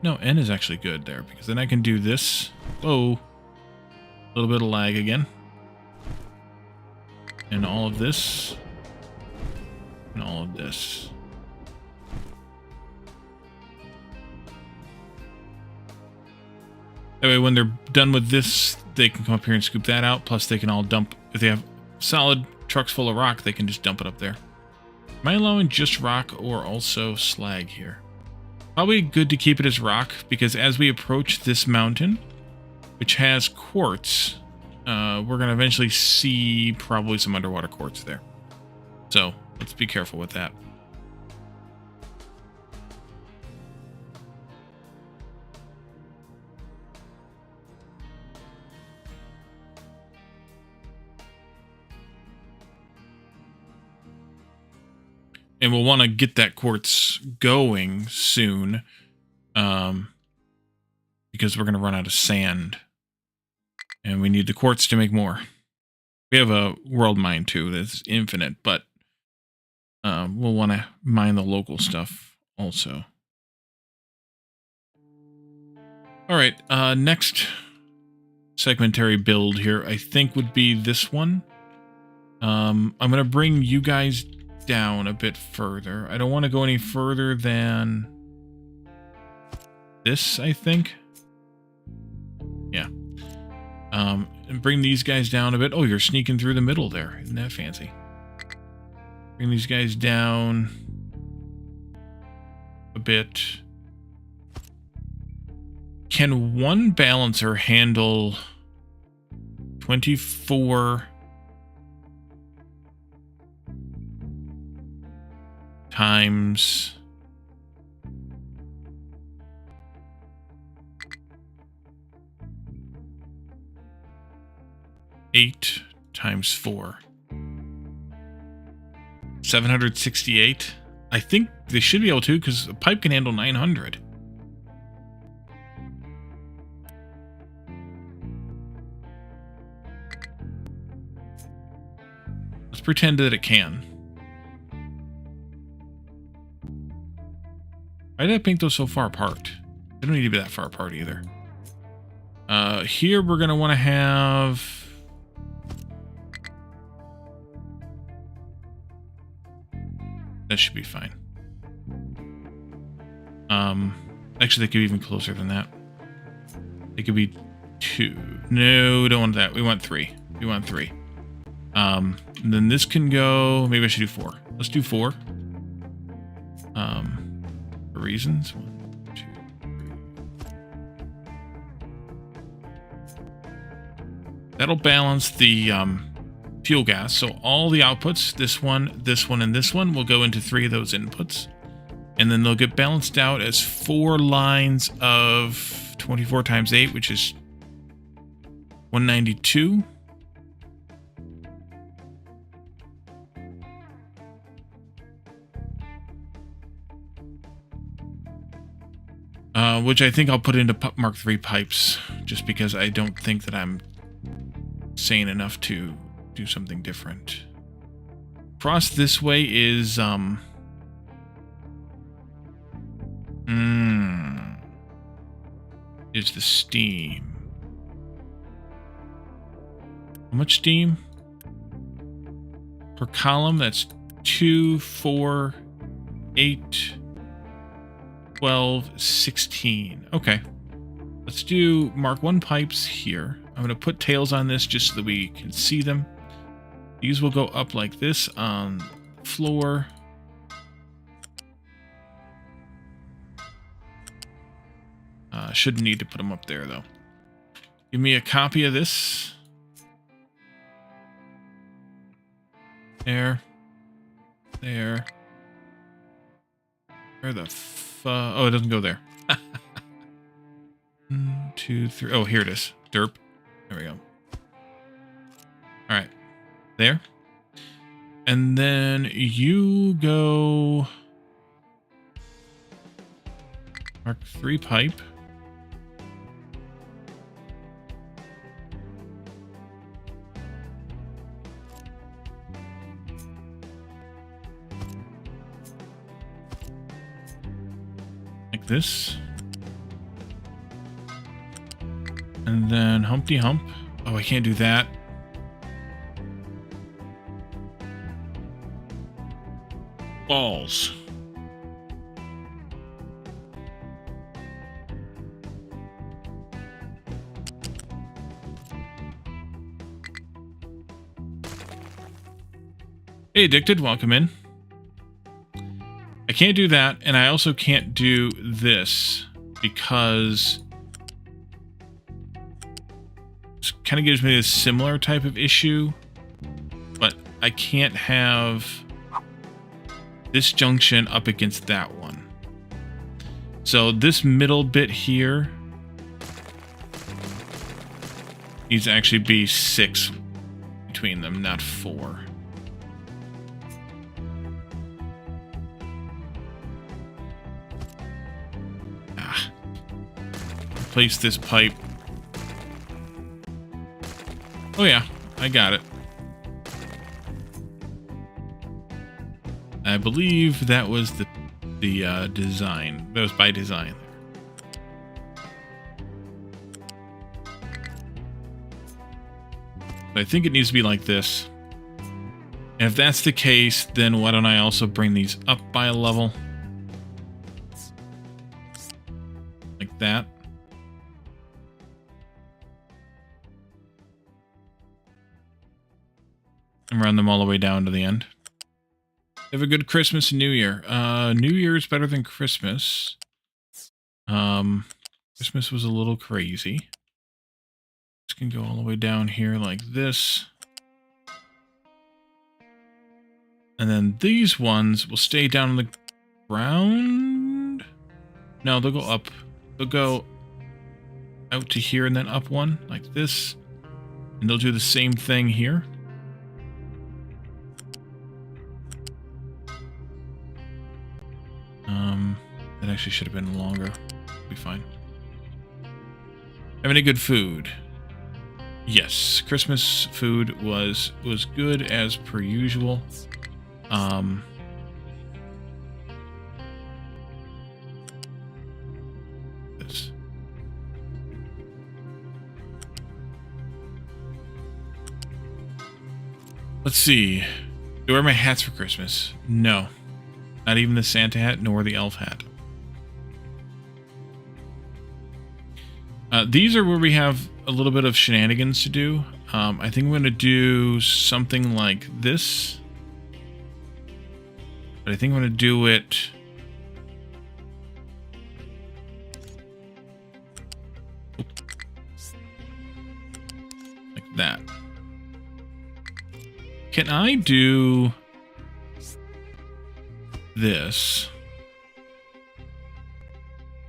No, N is actually good there because then I can do this. Whoa. A little bit of lag again. And all of this. And all of this. That way, when they're done with this, they can come up here and scoop that out. Plus, they can all dump. If they have solid trucks full of rock, they can just dump it up there. Am I allowing just rock or also slag here? Probably good to keep it as rock, because as we approach this mountain, which has quartz, we're going to eventually see probably some underwater quartz there. So, let's be careful with that. And we'll want to get that quartz going soon. Because we're going to run out of sand. And we need the quartz to make more. We have a world mine too that's infinite, but we'll want to mine the local stuff also. All right, next segmentary build here, I think would be this one. I'm going to bring you guys down a bit further. I don't want to go any further than this, I think. Yeah. And bring these guys down a bit. Oh, you're sneaking through the middle there. Isn't that fancy? Bring these guys down a bit. Can one balancer handle 24 times 8 times 4? 768? I think they should be able to, because a pipe can handle 900. Let's pretend that it can. Why did I paint those so far apart? They don't need to be that far apart either. Here we're going to want to have... That should be fine. Actually, they could be even closer than that. They could be 2. No, we don't want that. We want 3. We want 3. And then this can go... Maybe I should do 4. Let's do 4. For reasons. 1, 2, 3. That'll balance the fuel gas. So all the outputs, this one, and this one, will go into 3 of those inputs. And then they'll get balanced out as 4 lines of 24 times 8, which is 192. Which I think I'll put into Mark III pipes, just because I don't think that I'm sane enough to do something different. Across this way is is the steam. How much steam per column? That's 2, 4, 8, 12, 16. Okay. Let's do Mark I pipes here. I'm going to put tails on this just so that we can see them. These will go up like this on the floor. Shouldn't need to put them up there, though. Give me a copy of this. There. There. Where the oh, it doesn't go there. 1, 2, 3. Oh, here it is. Derp. There we go. All right. There. And then you go Mark III pipe. Like this. And then Humpty Hump. Oh, I can't do that. Balls. Hey, Addicted, welcome in. I can't do that, and I also can't do this because this kind of gives me a similar type of issue, but I can't have this junction up against that one. So this middle bit here needs to actually be 6 between them, not 4. place this pipe. Oh yeah, I got it. I believe that was the design. That was by design. But I think it needs to be like this. And if that's the case, then why don't I also bring these up by a level? Like that. And run them all the way down to the end. Have a good Christmas and New Year. New Year is better than Christmas. Christmas was a little crazy. Just can go all the way down here like this. And then these ones will stay down on the ground. No, they'll go up. They'll go out to here and then up one like this. And they'll do the same thing here. That actually should have been longer. Be fine. Having any good food? Yes, Christmas food was good as per usual. This. Let's see. Do I wear my hats for Christmas? No. Not even the Santa hat, nor the elf hat. These are where we have a little bit of shenanigans to do. I think I'm going to do something like this. But I think I'm going to do it... like that. Can I do this?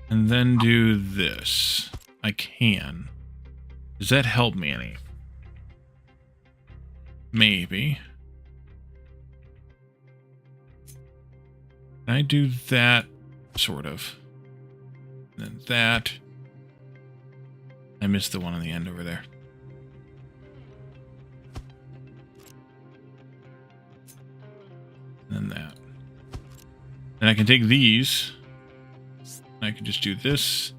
And then do this? I can. Does that help me any? Maybe. Can I do that? Sort of. And then that. I missed the one on the end over there. And then that. And I can take these. I can just do this.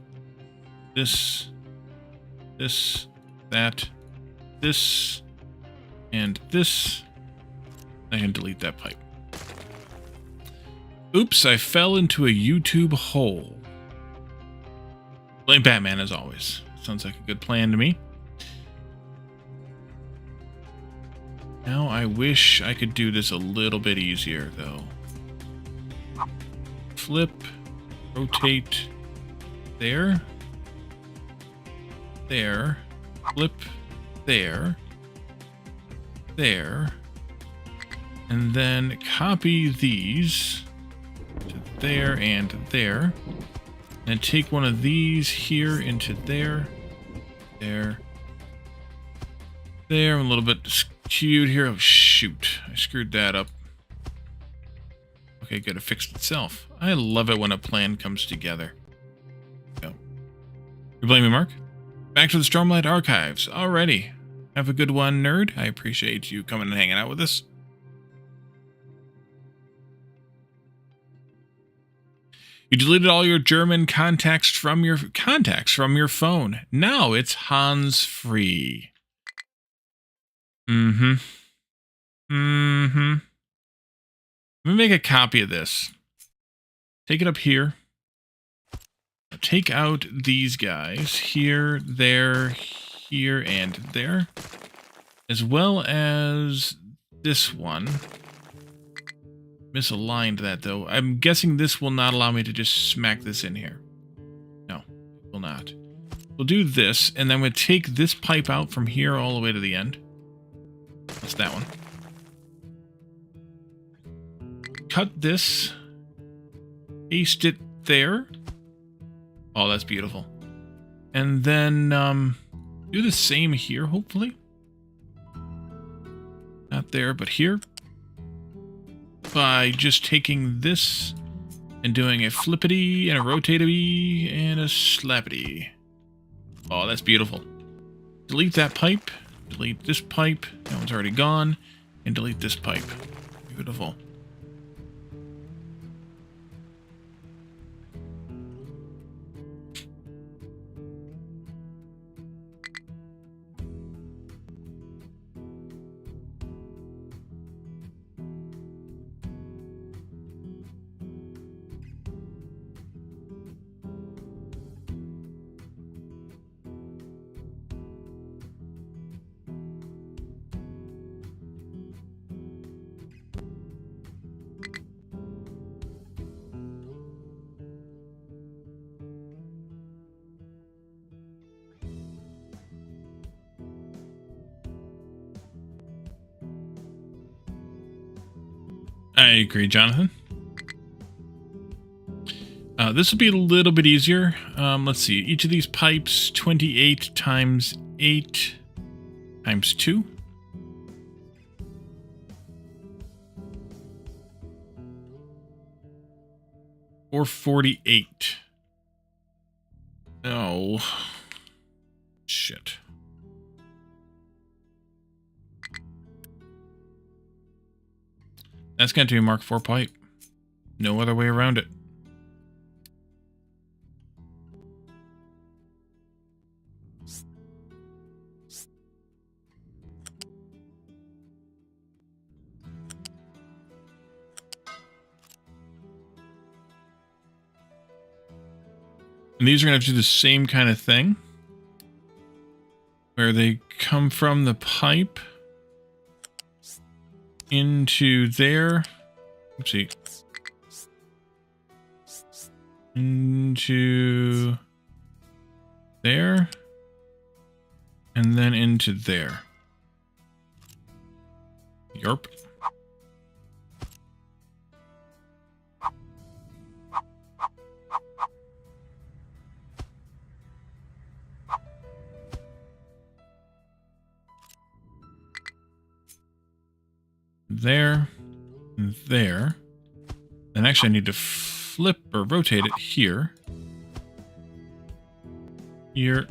This, that, this, and this. I can delete that pipe. Oops, I fell into a YouTube hole. Blame Batman as always. Sounds like a good plan to me. Now I wish I could do this a little bit easier, though. Flip, rotate, there. There, flip, there, there, and then copy these to there and there, and take one of these here into there, there, there. I'm a little bit skewed here. Oh shoot, I screwed that up. Okay, good, it fixed itself. I love it when a plan comes together. Go. You blame me, Mark? Back to the Stormlight Archives. Alrighty. Have a good one, nerd. I appreciate you coming and hanging out with us. You deleted all your German contacts from your phone. Now it's Hans-free. Let me make a copy of this. Take it up here. Take out these guys here, there, here, and there, as well as this one. Misaligned that, though. I'm guessing this will not allow me to just smack this in here. No, it will not. We'll do this, and then I'm going to take this pipe out from here all the way to the end. That's that one. Cut this. Paste it there. Oh, that's beautiful. And then do the same here, hopefully. Not there, but here. By just taking this and doing a flippity and a rotatity and a slappity. Oh, that's beautiful. Delete that pipe. Delete this pipe. That one's already gone. And delete this pipe. Beautiful. I agree, Jonathan. This will be a little bit easier. Let's see. Each of these pipes, 28 times 8 times 2. Or 48. Oh. Shit. That's going to be a Mark IV pipe. No other way around it. And these are going to have to do the same kind of thing. Where they come from the pipe into there. Oopsie. Into there. And then into there. Yarp. There, and there. Then actually I need to flip or rotate it here. Here.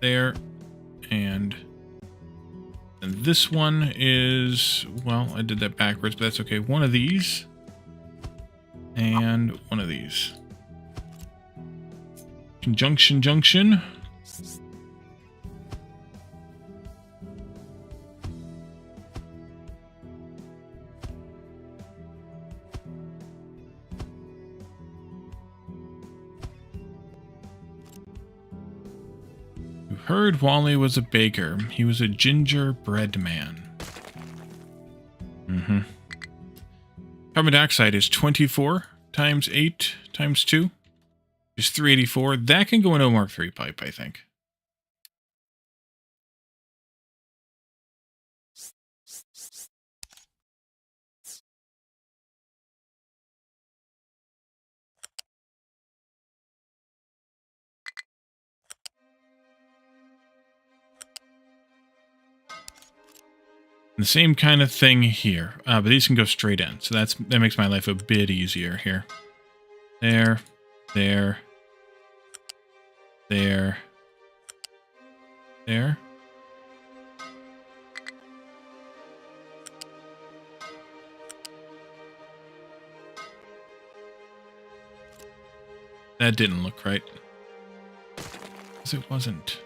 There. And this one is, well, I did that backwards, but that's okay. One of these. And one of these. Conjunction junction. Heard Wally was a baker. He was a gingerbread man. Carbon dioxide is 24 times 8 times 2 is 384. That can go in a Mark III pipe, I think. The same kind of thing here, but these can go straight in, so that makes my life a bit easier here. There, there, there, there. That didn't look right, because it wasn't.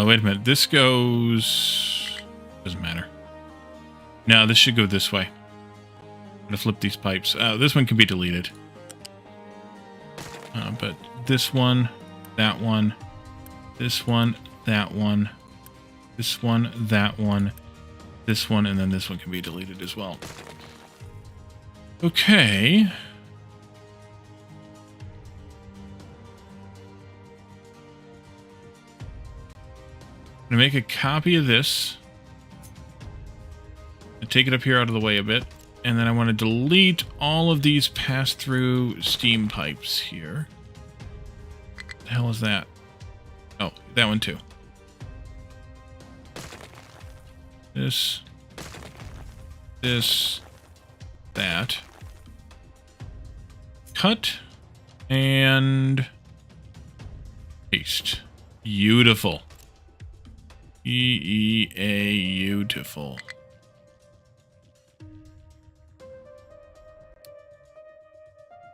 Wait a minute. This goes... Doesn't matter. No, this should go this way. I'm going to flip these pipes. This one can be deleted. But this one, that one, this one, that one, this one, that one, this one, and then this one can be deleted as well. Okay. I'm gonna make a copy of this. And take it up here out of the way a bit. And then I want to delete all of these pass-through steam pipes here. What the hell is that? Oh, that one too. This, that. Cut and paste. Beautiful. Beautiful.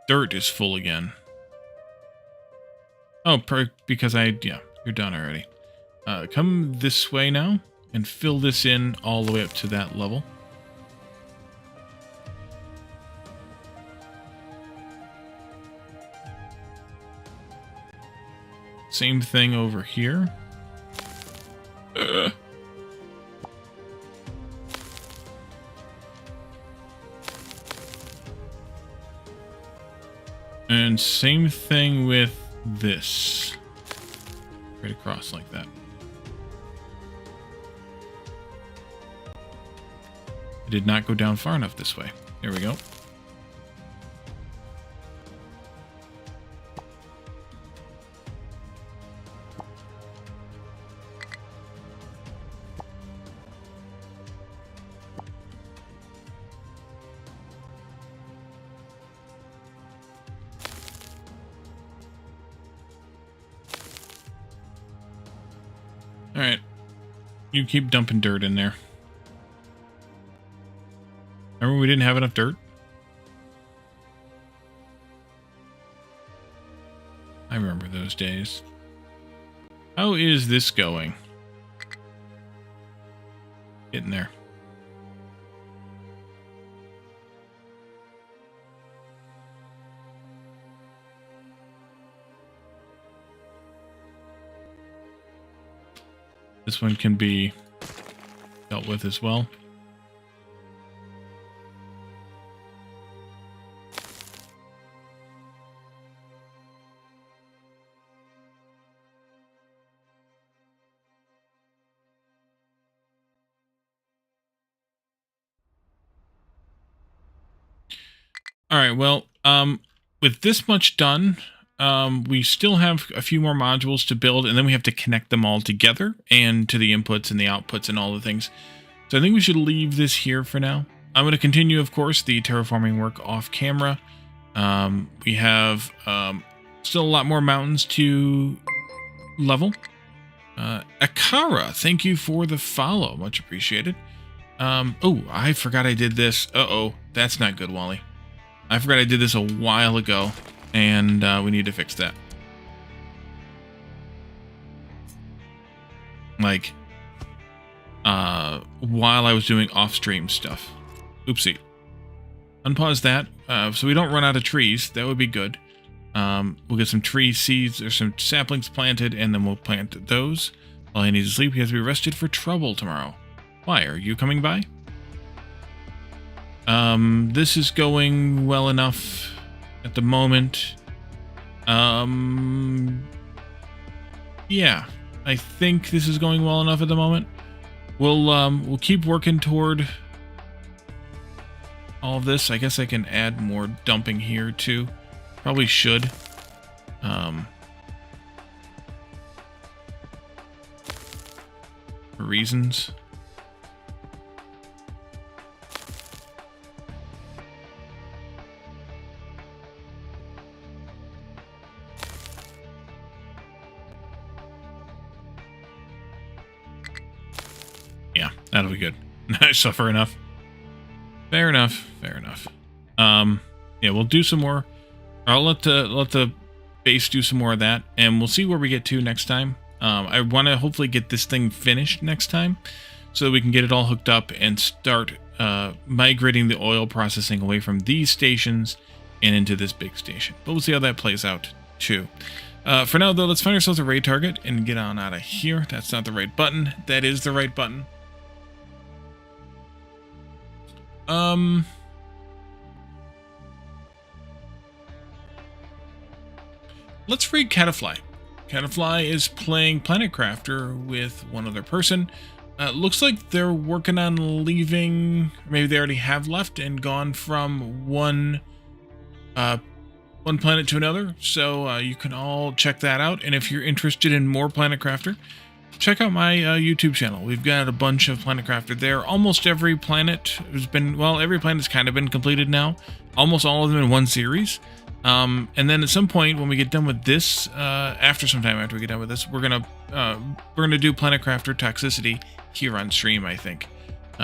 Dirt is full again. Oh, because yeah, you're done already. Come this way now and fill this in all the way up to that level. Same thing over here. And same thing with this. Right across like that. I did not go down far enough this way. There we go. Alright. You keep dumping dirt in there. Remember we didn't have enough dirt? I remember those days. How is this going? Getting there. This one can be dealt with as well. All right, well, with this much done, we still have a few more modules to build, and then we have to connect them all together and to the inputs and the outputs and all the things. So I think we should leave this here for now. I'm going to continue, of course, the terraforming work off camera. We have still a lot more mountains to level. Akara, thank you for the follow. Much appreciated. Oh, I forgot I did this. Uh-oh, that's not good, Wally. I forgot I did this a while ago, and we need to fix that. Like, while I was doing off-stream stuff. Oopsie. Unpause that, so we don't run out of trees. That would be good. We'll get some tree seeds or some saplings planted, and then we'll plant those. While he needs to sleep, he has to be rested for trouble tomorrow. Why? Are you coming by? This is going well enough at the moment. Yeah, I think this is going well enough at the moment. We'll keep working toward all of this. I guess I can add more dumping here too. Probably should. For reasons. Yeah, that'll be good. I suffer enough. Fair enough. Fair enough. Yeah, we'll do some more. I'll let the base do some more of that, and we'll see where we get to next time. I want to hopefully get this thing finished next time, so that we can get it all hooked up and start migrating the oil processing away from these stations and into this big station. But we'll see how that plays out too. For now, though, let's find ourselves a raid target and get on out of here. That's not the right button. That is the right button. let's read Catafly. Catafly is playing Planet Crafter with one other person. Looks like they're working on leaving, maybe they already have left and gone from one planet to another. So you can all check that out. And if you're interested in more Planet Crafter, check out my YouTube channel. We've got a bunch of Planet Crafter there. Almost every planet has been, well, every planet's kind of been completed now. Almost all of them in one series. And then at some point when we get done with this, sometime after we get done with this, we're gonna do Planet Crafter Toxicity here on stream, I think.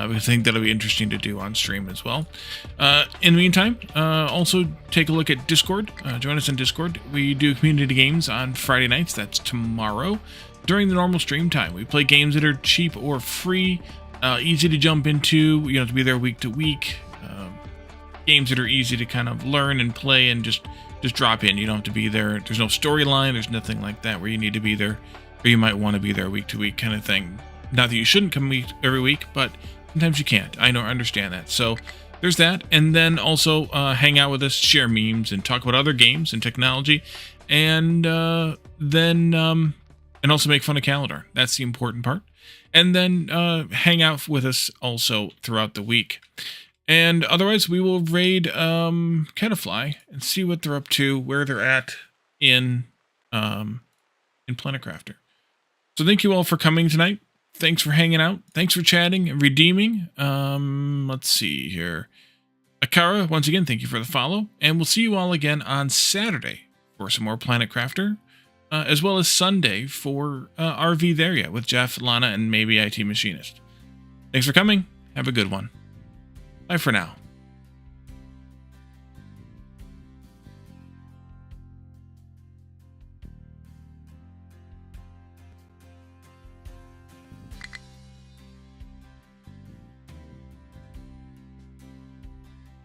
We think that'll be interesting to do on stream as well. In the meantime, also take a look at Discord. Join us on Discord. We do community games on Friday nights. That's tomorrow during the normal stream time. We play games that are cheap or free, easy to jump into. You don't have to be there week to week. Games that are easy to kind of learn and play and just drop in. You don't have to be there. There's no storyline. There's nothing like that where you need to be there, or you might want to be there week to week kind of thing. Not that you shouldn't come every week, but sometimes you can't. I understand that. So there's that. And then also hang out with us, share memes, and talk about other games and technology. And then also make fun of Calendar. That's the important part. And then hang out with us also throughout the week. And otherwise, we will raid Catafly and see what they're up to, where they're at in Planet Crafter. So thank you all for coming tonight. Thanks for hanging out. Thanks for chatting and redeeming. Let's see here. Akara, once again, thank you for the follow. And we'll see you all again on Saturday for some more Planet Crafter, as well as Sunday for RV Theria with Jeff, Lana, and maybe IT Machinist. Thanks for coming. Have a good one. Bye for now.